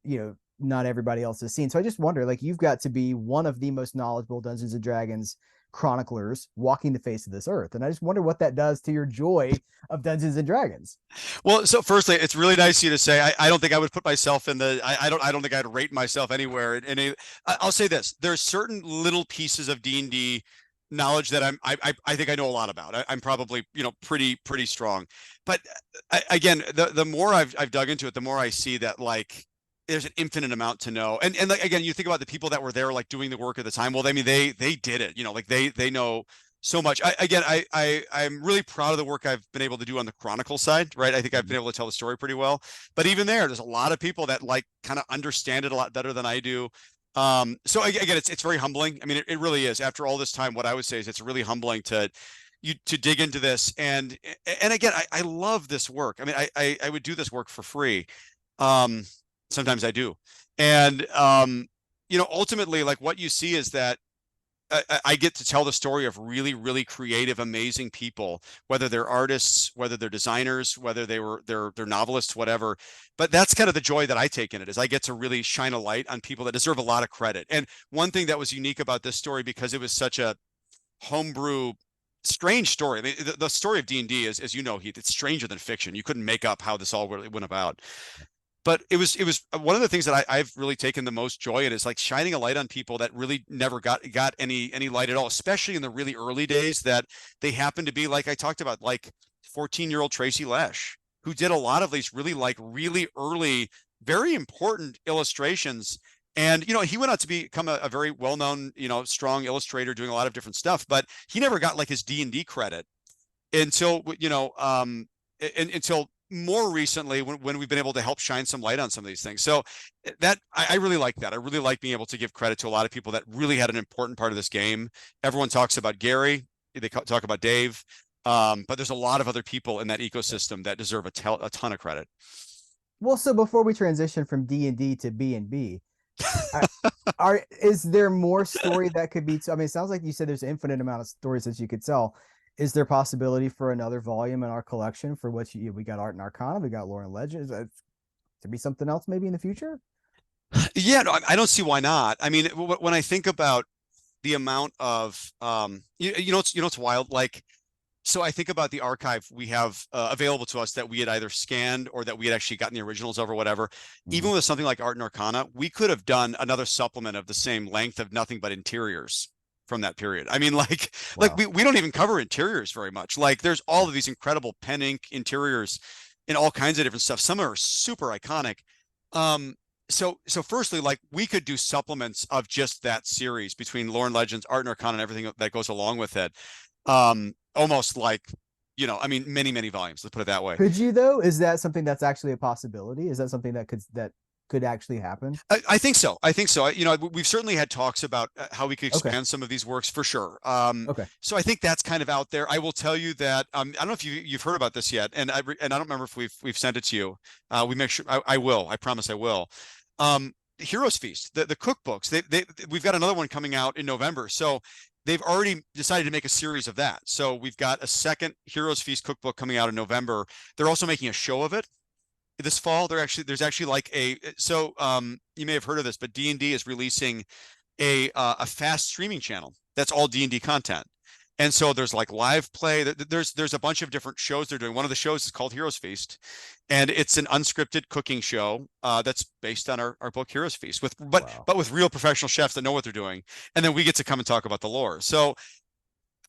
not everybody else has seen. So I just wonder, like, you've got to be one of the most knowledgeable Dungeons and Dragons chroniclers walking the face of this earth, and I just wonder what that does to your joy of Dungeons and Dragons. Well, so firstly, it's really nice of you to say. I don't think I would put myself in the. I don't think I'd rate myself anywhere. I'll say this: there's certain little pieces of D&D knowledge that I think I know a lot about. I'm probably pretty strong. But again, the more I've dug into it, the more I see that like there's an infinite amount to know. And like, again, you think about the people that were there, like doing the work at the time. Well, I mean, they did it, like they know so much. I'm really proud of the work I've been able to do on the chronicle side, right? I think I've been able to tell the story pretty well, but even there's a lot of people that like kind of understand it a lot better than I do. So again, it's very humbling. I mean, it really is. After all this time, what I would say is it's really humbling to dig into this. And again, I love this work. I mean, I would do this work for free. Um, Sometimes I do. And ultimately, like what you see is that I get to tell the story of really, really creative, amazing people, whether they're artists, whether they're designers, whether they're novelists, whatever. But that's kind of the joy that I take in it, is I get to really shine a light on people that deserve a lot of credit. And one thing that was unique about this story, because it was such a homebrew, strange story. I mean, the story of D&D is, as you know, Heath, it's stranger than fiction. You couldn't make up how this all really went about. But it was one of the things that I've really taken the most joy in, is like shining a light on people that really never got any light at all, especially in the really early days, that they happen to be, like I talked about, like 14-year-old Tracy Lesh, who did a lot of these really early, very important illustrations. And, he went on to become a very well-known, strong illustrator doing a lot of different stuff, but he never got like his D&D credit until, until more recently, when we've been able to help shine some light on some of these things. So that I really like that. I really like being able to give credit to a lot of people that really had an important part of this game. Everyone talks about Gary, they talk about Dave, but there's a lot of other people in that ecosystem that deserve a ton of credit. Well, so before we transition from D&D to B&B, is there more story that could be? I mean, it sounds like you said there's an infinite amount of stories that you could tell. Is there possibility for another volume in our collection for what we got Art and Arcana, we got Lore and Legends, to be something else maybe in the future? Yeah, no, I don't see why not. I mean, when I think about the amount of, it's wild. Like, so I think about the archive we have available to us that we had either scanned or that we had actually gotten the originals of or whatever. Even with something like Art and Arcana, we could have done another supplement of the same length of nothing but interiors from that period. I mean, like we don't even cover interiors very much. Like, there's all of these incredible pen ink interiors and all kinds of different stuff. Some are super iconic. So firstly, like, we could do supplements of just that series between Lore and Legends, Art and Arcana, and everything that goes along with it. Almost like, I mean, many volumes, let's put it that way. Could you, though? Is that something that's actually a possibility? Is that something that could actually happen? I think so. We've certainly had talks about how we could expand some of these works, for sure. Okay. So I think that's kind of out there. I will tell you that I don't know if you've heard about this yet, and I don't remember if we've sent it to you. We make sure I will. I promise I will. Heroes Feast, the cookbooks. We've got another one coming out in November. So they've already decided to make a series of that. So we've got a second Heroes Feast cookbook coming out in November. They're also making a show of it this fall. There's actually like you may have heard of this, but D&D is releasing a fast streaming channel that's all D&D content. And so there's like live play. There's a bunch of different shows they're doing. One of the shows is called Heroes Feast, and it's an unscripted cooking show that's based on our book Heroes Feast, but with real professional chefs that know what they're doing. And then we get to come and talk about the lore. So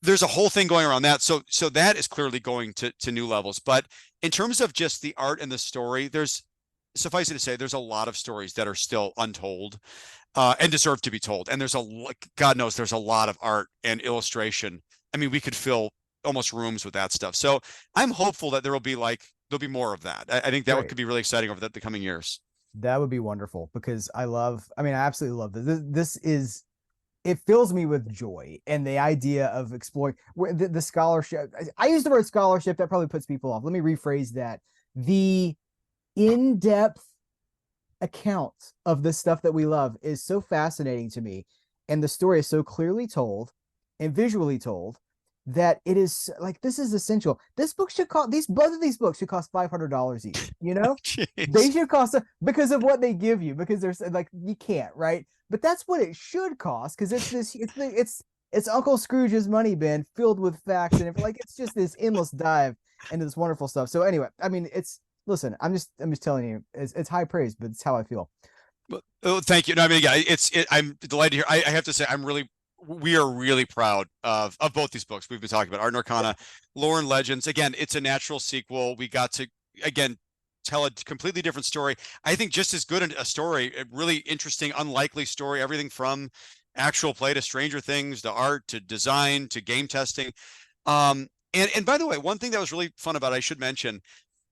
there's a whole thing going around that. So that is clearly going to new levels. But in terms of just the art and the story, suffice it to say, there's a lot of stories that are still untold and deserve to be told. And God knows there's a lot of art and illustration. I mean, we could fill almost rooms with that stuff. So I'm hopeful that there'll be more of that. I think that could be really exciting over the coming years. That would be wonderful, because I absolutely love this. It fills me with joy, and the idea of exploring the scholarship. I use the word scholarship. That probably puts people off. Let me rephrase that. The in-depth account of the stuff that we love is so fascinating to me, and the story is so clearly told and visually told that it is like, this is essential. Both of these books should cost $500 each. They should cost because of what they give you, because there's like, you can't, right? But that's what it should cost, because it's Uncle Scrooge's money bin filled with facts, and it's just this endless dive into this wonderful stuff. So anyway, I mean, listen, I'm just telling you, it's high praise, but it's how I feel. Well, thank you. No, I mean, yeah, I'm delighted to hear. I have to say, we are really proud of both these books we've been talking about, Art and Arcana, Lore and Legends. Again, it's a natural sequel. We got to, again, tell a completely different story. I think just as good a story, a really interesting, unlikely story, everything from actual play to Stranger Things, to art, to design, to game testing. And by the way, one thing that was really fun about it, I should mention,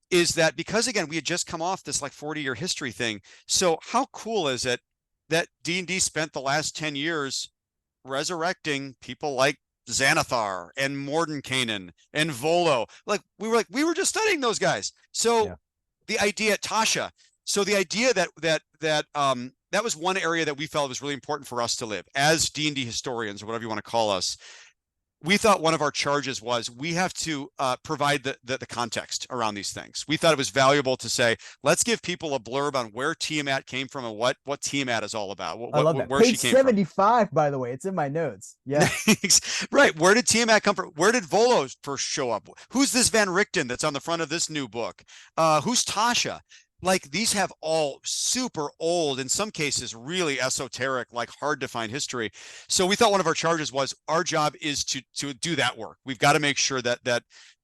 is that because again, we had just come off this like 40-year history thing. So how cool is it that D&D spent the last 10 years resurrecting people like Xanathar and Mordenkainen and Volo? Like we were just studying those guys. So Yeah. the idea, Tasha. So the idea that was one area that we felt was really important for us to live as D&D historians, or whatever you want to call us. We thought one of our charges was we have to provide the context around these things. We thought it was valuable to say, let's give people a blurb on where Tiamat came from and what Tiamat is all about, I love that. where Page she came from. 75, by the way, it's in my notes. Yeah. Right. Where did Tiamat come from? Where did Volo first show up? Who's this Van Richten that's on the front of this new book? Who's Tasha? Like, these have all super old, in some cases really esoteric, like hard to find history. So we thought one of our charges was our job is to do that work. We've got to make sure that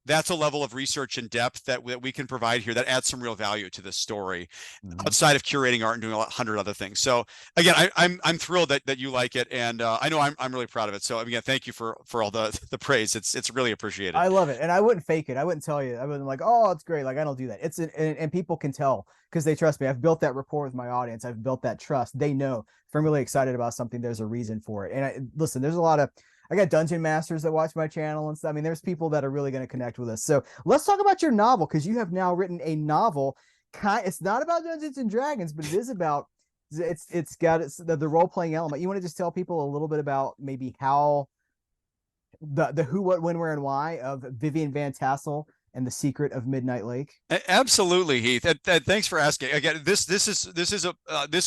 that's a level of research and depth that we can provide here that adds some real value to this story, outside of curating art and doing 100 other things. So again, I'm thrilled that you like it, and I know I'm really proud of it. So again, thank you for all the praise. It's really appreciated. I love it, and I wouldn't fake it. I wouldn't tell you. I wouldn't like, oh, it's great. Like, I don't do that. And people can tell because they trust me. I've built that rapport with my audience. I've built that trust. They know if I'm really excited about something, there's a reason for it. And listen, there's a lot of, I got dungeon masters that watch my channel and stuff. I mean, there's people that are really going to connect with us. So let's talk about your novel, because you have now written a novel. It's not about Dungeons and Dragons, but it is about, it's got the role-playing element. You want to just tell people a little bit about maybe how the who, what, when, where, and why of Vivian Vantassel and the Secret of Midnight Lake? Absolutely, Heath. Thanks for asking. Again, this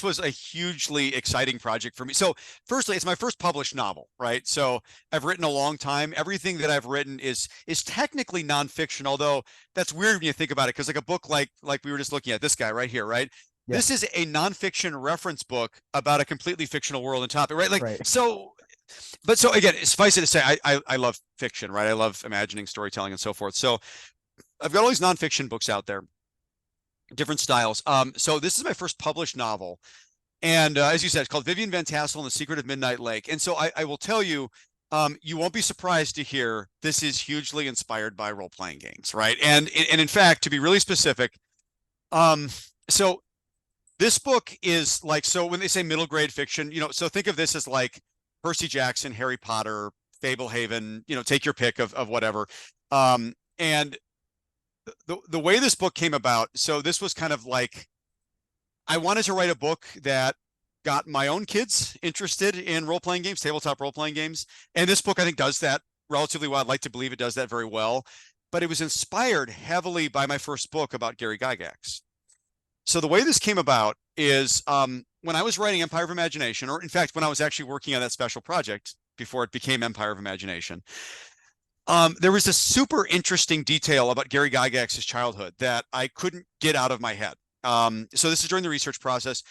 was a hugely exciting project for me. So, firstly, it's my first published novel, right? So I've written a long time. Everything that I've written is technically nonfiction, although that's weird when you think about it, because like a book like we were just looking at, this guy right here, right? Yeah. This is a nonfiction reference book about a completely fictional world and topic, right? Like, right. So again, suffice it to say, I love fiction, right? I love imagining, storytelling, and so forth. So I've got all these nonfiction books out there, different styles. So this is my first published novel. And as you said, it's called Vivian Vantassel and the Secret of Midnight Lake. And so I will tell you, you won't be surprised to hear this is hugely inspired by role-playing games, right? And in fact, to be really specific, so this book is like, so when they say middle grade fiction, so think of this as like Percy Jackson, Harry Potter, Fablehaven, take your pick of whatever. And the way this book came about, so this was kind of like, I wanted to write a book that got my own kids interested in role-playing games, tabletop role-playing games. And this book, I think, does that relatively well. I'd like to believe it does that very well. But it was inspired heavily by my first book about Gary Gygax. So the way this came about is when I was writing Empire of Imagination, or in fact, when I was actually working on that special project before it became Empire of Imagination, there was a super interesting detail about Gary Gygax's childhood that I couldn't get out of my head. So this is during the research process.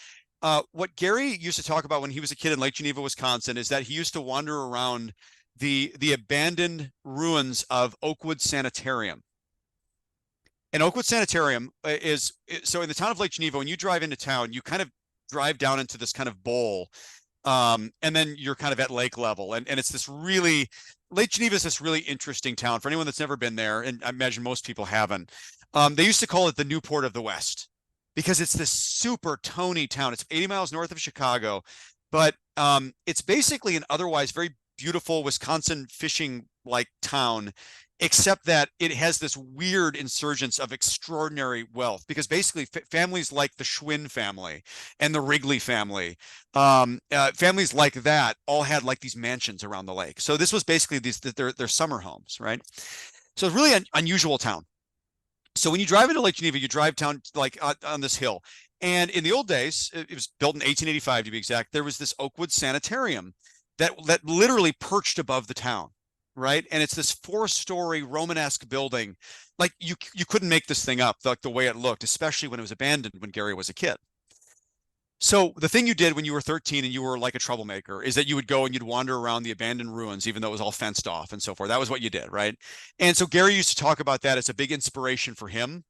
What Gary used to talk about when he was a kid in Lake Geneva, Wisconsin, is that he used to wander around the abandoned ruins of Oakwood Sanitarium. And Oakwood Sanitarium is, so in the town of Lake Geneva, when you drive into town, you kind of drive down into this kind of bowl, and then you're kind of at lake level. And it's this really, Lake Geneva is this really interesting town for anyone that's never been there, and I imagine most people haven't. They used to call it the Newport of the West, because it's this super tony town. It's 80 miles north of Chicago, but it's basically an otherwise very beautiful Wisconsin fishing-like town, except that it has this weird insurgence of extraordinary wealth, because basically families like the Schwinn family and the Wrigley family, families like that all had like these mansions around the lake. So this was basically their summer homes, right? So it's really an unusual town. So when you drive into Lake Geneva, you drive down like on this hill. And in the old days, it was built in 1885 to be exact, there was this Oakwood Sanitarium that literally perched above the town. Right. And it's this 4-story Romanesque building. Like you couldn't make this thing up, like the way it looked, especially when it was abandoned when Gary was a kid. So the thing you did when you were 13 and you were like a troublemaker is that you would go and you'd wander around the abandoned ruins, even though it was all fenced off and so forth. That was what you did. Right. And so Gary used to talk about that as a big inspiration for him.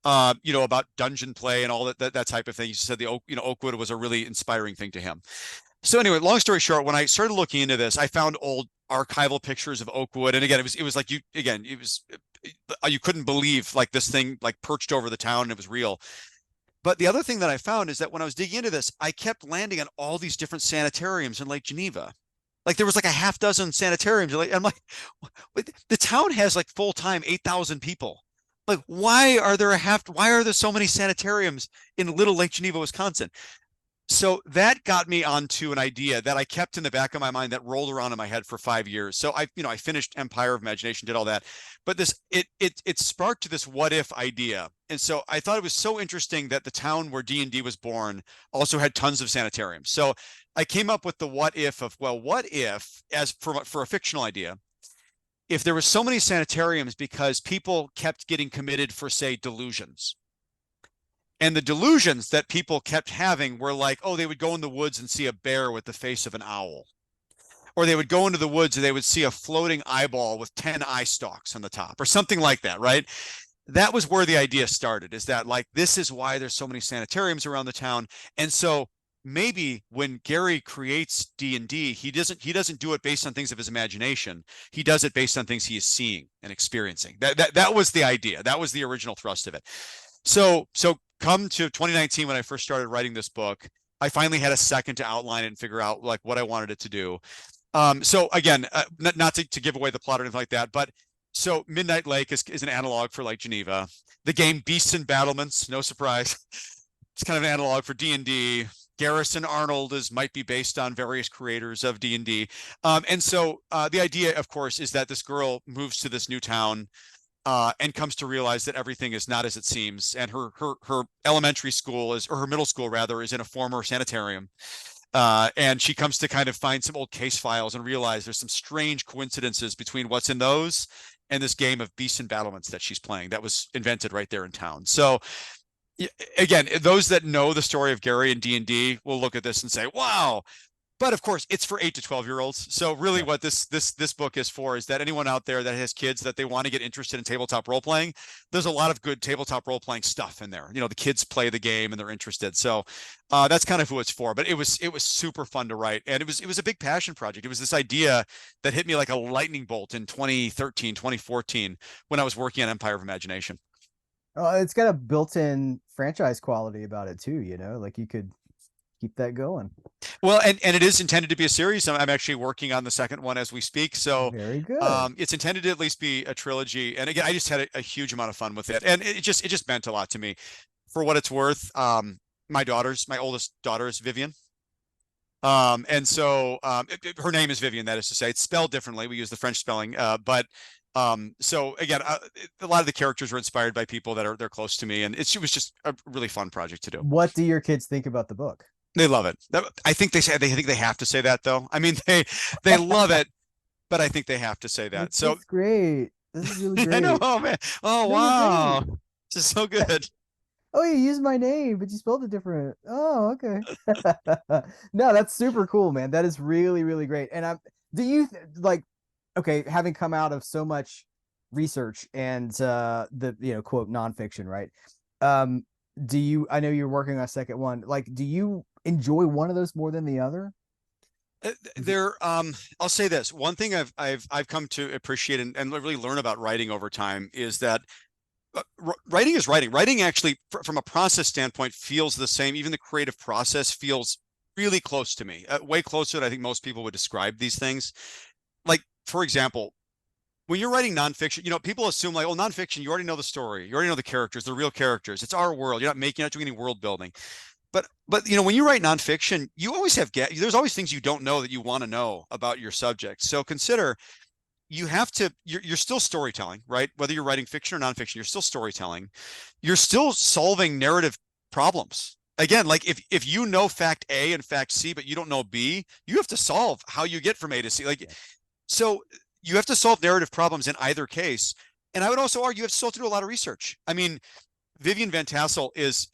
about dungeon play and all that type of thing. He said Oakwood was a really inspiring thing to him. So anyway, long story short, when I started looking into this, I found old archival pictures of Oakwood, and again, it was like you couldn't believe like this thing like perched over the town and it was real. But the other thing that I found is that when I was digging into this, I kept landing on all these different sanitariums in Lake Geneva. Like there was like a half dozen sanitariums. I'm like, the town has like full-time 8,000 people. Like, why are there so many sanitariums in Little Lake Geneva, Wisconsin? So that got me onto an idea that I kept in the back of my mind that rolled around in my head for 5 years. So I finished Empire of Imagination, did all that, but it sparked this what if idea. And so I thought it was so interesting that the town where D&D was born also had tons of sanitariums. So I came up with the what if of, well, what if, as for a fictional idea, if there were so many sanitariums because people kept getting committed for, say, delusions. And the delusions that people kept having were like, oh, they would go in the woods and see a bear with the face of an owl. Or they would go into the woods and they would see a floating eyeball with 10 eye stalks on the top or something like that, right? That was where the idea started, is that like, this is why there's so many sanitariums around the town. And so maybe when Gary creates D&D, he doesn't do it based on things of his imagination. He does it based on things he is seeing and experiencing. That was the idea. That was the original thrust of it. So come to 2019, when I first started writing this book, I finally had a second to outline it and figure out like what I wanted it to do. So again, not to give away the plot or anything like that, but so Midnight Lake is an analog for Lake Geneva. The game Beasts and Battlements, no surprise, it's kind of an analog for D&D. Garrison Arnold might be based on various creators of D&D. And so the idea, of course, is that this girl moves to this new town and comes to realize that everything is not as it seems. And her elementary school or her middle school rather, is in a former sanitarium. And she comes to kind of find some old case files and realize there's some strange coincidences between what's in those and this game of Beasts and Battlements that she's playing that was invented right there in town. So again, those that know the story of Gary and D&D will look at this and say, wow. But of course, it's for 8 to 12-year-olds. So really what this book is for is that anyone out there that has kids that they want to get interested in tabletop role playing, there's a lot of good tabletop role playing stuff in there. The kids play the game and they're interested. So that's kind of who it's for. But it was super fun to write. And it was a big passion project. It was this idea that hit me like a lightning bolt in 2013, 2014, when I was working on Empire of Imagination. It's got a built-in franchise quality about it too, like you could keep that going. Well, and it is intended to be a series. I'm actually working on the second one as we speak. So very good. It's intended to at least be a trilogy. And again, I just had a huge amount of fun with it. And it just meant a lot to me. For what it's worth, my oldest daughter is Vivian. And so her name is Vivian, that is to say. It's spelled differently. We use the French spelling. So again, a lot of the characters were inspired by people that they're close to me. And it was just a really fun project to do. What do your kids think about the book? They love it. I think they think they have to say that though. I mean, they love it, but I think they have to say that. That's great. This is really great. I know, oh man. Oh wow. This is so good. Oh, you used my name, but you spelled it different. Oh, okay. No, that's super cool, man. That is really, really great. And do you okay, having come out of so much research and the quote nonfiction, right? I know you're working on a second one. Like, do you enjoy one of those more than the other? I'll say this. One thing I've come to appreciate and really learn about writing over time is that writing is writing. Writing actually, from a process standpoint, feels the same. Even the creative process feels really close to me, way closer than I think most people would describe these things. Like, for example, when you're writing nonfiction, people assume like, oh, nonfiction, you already know the story, you already know the characters, the real characters. It's our world. You're not doing any world building. But when you write nonfiction, you always there's always things you don't know that you want to know about your subject. So consider you're still storytelling, right? Whether you're writing fiction or nonfiction, you're still storytelling. You're still solving narrative problems. Again, like if you know fact A and fact C, but you don't know B, you have to solve how you get from A to C. So you have to solve narrative problems in either case. And I would also argue you have to still have to do a lot of research. I mean, Vivian Vantassel is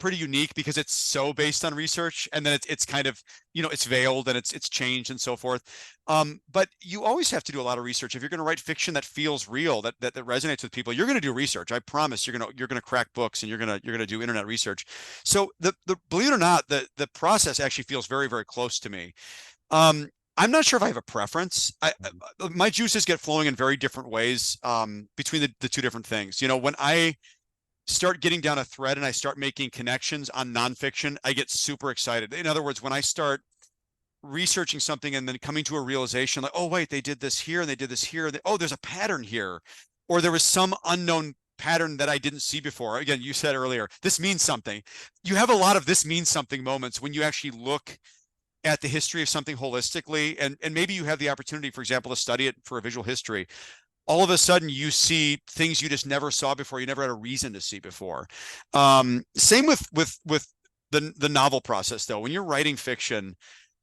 pretty unique because it's so based on research, and then it's kind of, it's veiled and it's changed and so forth. But you always have to do a lot of research if you're going to write fiction that feels real, that resonates with people. You're going to do research. I promise. You're going to crack books, and you're going to do internet research. So the believe it or not, the process actually feels very, very close to me. I'm not sure if I have a preference. My juices get flowing in very different ways between the two different things. When I start getting down a thread and I start making connections on nonfiction, I get super excited. In other words, when I start researching something and then coming to a realization like, oh, wait, they did this here and they did this here. Oh, there's a pattern here. Or there was some unknown pattern that I didn't see before. Again, you said earlier, this means something. You have a lot of this means something moments when you actually look at the history of something holistically, and maybe you have the opportunity, for example, to study it for a visual history. All of a sudden you see things you just never saw before, you never had a reason to see before. Same with the novel process though. When you're writing fiction,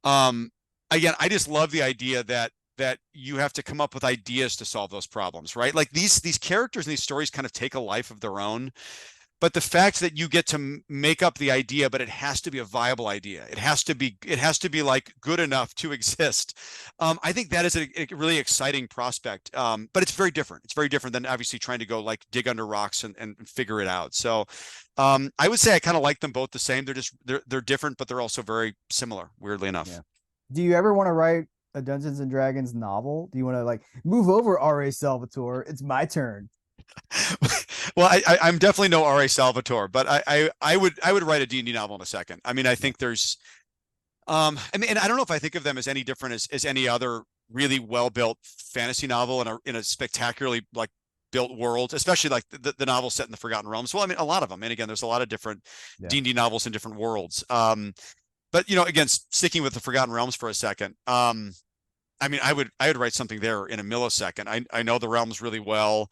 again, I just love the idea that you have to come up with ideas to solve those problems, right? Like these characters and these stories kind of take a life of their own. But the fact that you get to make up the idea, but it has to be a viable idea. It has to be like good enough to exist. I think that is a really exciting prospect. But it's very different. It's very different than obviously trying to go like dig under rocks and figure it out. So I would say I kind of like them both the same. They're different, but they're also very similar, weirdly enough. Yeah. Do you ever want to write a Dungeons and Dragons novel? Do you want to like move over, R.A. Salvatore? It's my turn. Well, I'm definitely no R.A. Salvatore, but I would write a D&D novel in a second. I mean, I think there's, and I don't know if I think of them as any different as any other really well-built fantasy novel in a spectacularly like built world, especially like the novel set in the Forgotten Realms. Well, I mean, a lot of them, and again, there's a lot of different D&D novels in different worlds. But again, sticking with the Forgotten Realms for a second, I mean, I would write something there in a millisecond. I know the realms really well.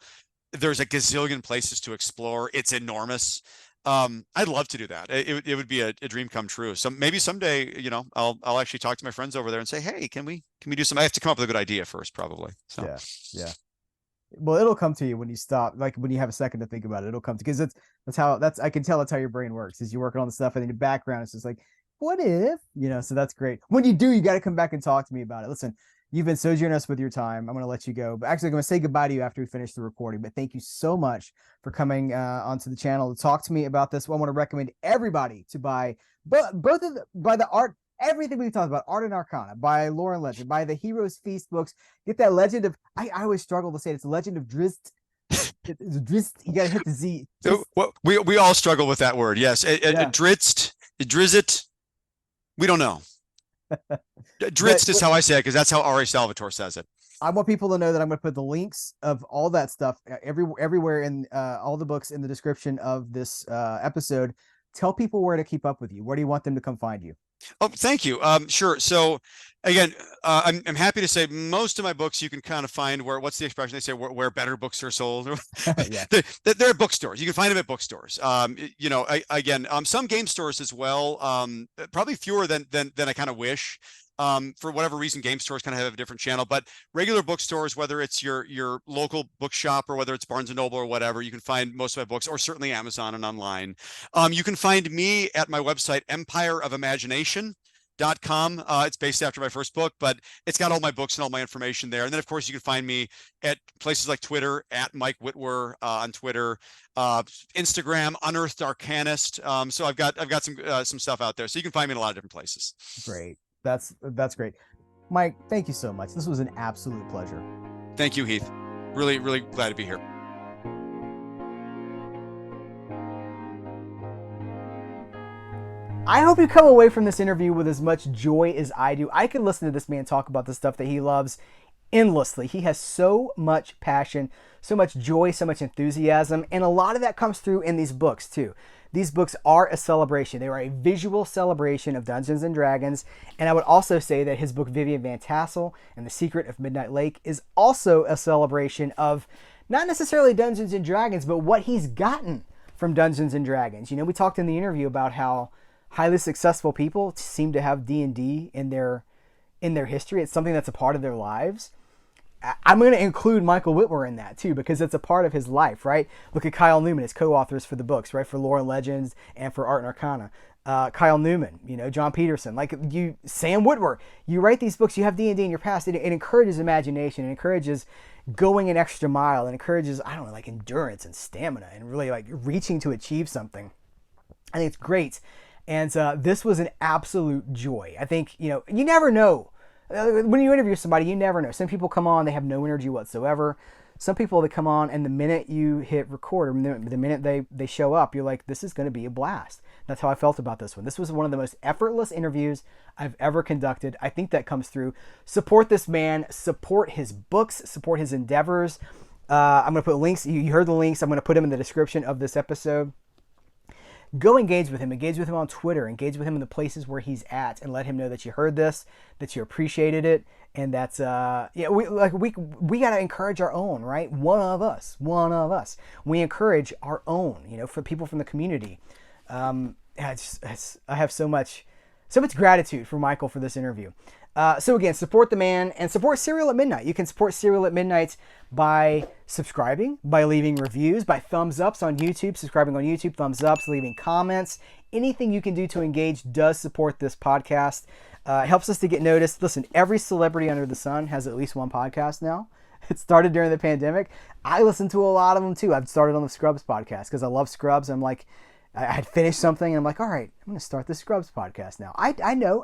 There's a gazillion places to explore. It's enormous. I'd love to do that. It would be a dream come true. So maybe someday, I'll actually talk to my friends over there and say, hey, can we do some? I have to come up with a good idea first, probably. So yeah. Well, it'll come to you when you stop, like when you have a second to think about it. It'll come to, because I can tell that's how your brain works. Is you're working on the stuff and in the background it's just like, what if, so that's great. When you do, you got to come back and talk to me about it. Listen, you've been so generous with your time. I'm going to let you go, but actually I'm going to say goodbye to you after we finish the recording, but thank you so much for coming onto the channel to talk to me about this. Well, I want to recommend everybody to buy the art, everything we've talked about, Art and Arcana by Lauren Legend, by the Heroes Feast books. Get that Legend of, I always struggle to say it. It's Legend of Drizzt. It's Drizzt. You got to hit the Z. We all struggle with that word. Yes. Drizzt, Drizzt. We don't know. Drizzt is how I say it because that's how R.A. Salvatore says it. I want people to know that I'm going to put the links of all that stuff everywhere in all the books in the description of this episode. Tell people where to keep up with you. Where do you want them to come find you? Oh, thank you. Sure. So again, I'm happy to say most of my books you can kind of find what's the expression they say, where better books are sold. Yeah. They're at bookstores. You can find them at bookstores. Some game stores as well. Probably fewer than I kind of wish. For whatever reason, game stores kind of have a different channel, but regular bookstores, whether it's your local bookshop or whether it's Barnes and Noble or whatever, you can find most of my books, or certainly Amazon and online. You can find me at my website, empireofimagination.com. It's based after my first book, but it's got all my books and all my information there. And then of course you can find me at places like Twitter at Mike Witwer on Twitter, Instagram, Unearthed Arcanist. So I've got some stuff out there. So you can find me in a lot of different places. Great. That's great. Mike, thank you so much. This was an absolute pleasure. Thank you, Heath. Really, really glad to be here. I hope you come away from this interview with as much joy as I do. I can listen to this man talk about the stuff that he loves endlessly. He has so much passion, so much joy, so much enthusiasm, and a lot of that comes through in these books too. These books are a celebration. They are a visual celebration of Dungeons and Dragons. And I would also say that his book, Vivian Vantassel and the Secret of Midnight Lake, is also a celebration of not necessarily Dungeons and Dragons, but what he's gotten from Dungeons and Dragons. We talked in the interview about how highly successful people seem to have D&D in their history. It's something that's a part of their lives. I'm going to include Michael Witwer in that too, because it's a part of his life, right? Look at Kyle Newman as co-authors for the books, right? For Lore and Legends and for Art and Arcana. Kyle Newman, John Peterson, Sam Witwer, you write these books, you have D&D in your past. It encourages imagination, it encourages going an extra mile, it encourages, endurance and stamina and really reaching to achieve something. I think it's great. And this was an absolute joy. I think, you never know. When you interview somebody, you never know. Some people come on, they have no energy whatsoever. Some people that come on, and the minute you hit record, or the minute they show up, you're like, this is going to be a blast. That's how I felt about this one. This was one of the most effortless interviews I've ever conducted. I think that comes through. Support this man. Support his books. Support his endeavors. I'm going to put links. You heard the links. I'm going to put them in the description of this episode. Go engage with him. Engage with him on Twitter. Engage with him in the places where he's at, and let him know that you heard this, that you appreciated it, and that's we got to encourage our own, right? One of us. We encourage our own, for people from the community. I have so much gratitude for Michael for this interview. So again, support the man and support Cereal at Midnight. You can support Cereal at Midnight by subscribing, by leaving reviews, by thumbs ups on YouTube, subscribing on YouTube, thumbs ups, leaving comments. Anything you can do to engage does support this podcast. It helps us to get noticed. Listen, every celebrity under the sun has at least one podcast now. It started during the pandemic. I listen to a lot of them too. I've started on the Scrubs podcast because I love Scrubs. I'm like, I had finished something and I'm like, all right, I'm going to start the Scrubs podcast now. I know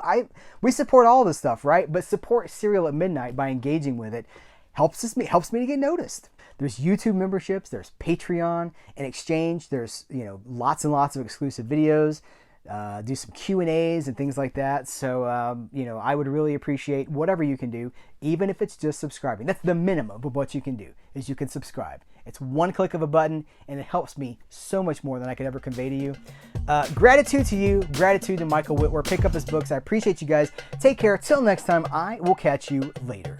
we support all this stuff, right? But support Cereal at Midnight by engaging with it helps me to get noticed. There's YouTube memberships, there's Patreon in exchange. There's, lots and lots of exclusive videos, do some Q&As and things like that. So, I would really appreciate whatever you can do, even if it's just subscribing. That's the minimum of what you can do, is you can subscribe. It's one click of a button, and it helps me so much more than I could ever convey to you. Gratitude to you. Gratitude to Michael Witwer. Pick up his books. I appreciate you guys. Take care. Till next time, I will catch you later.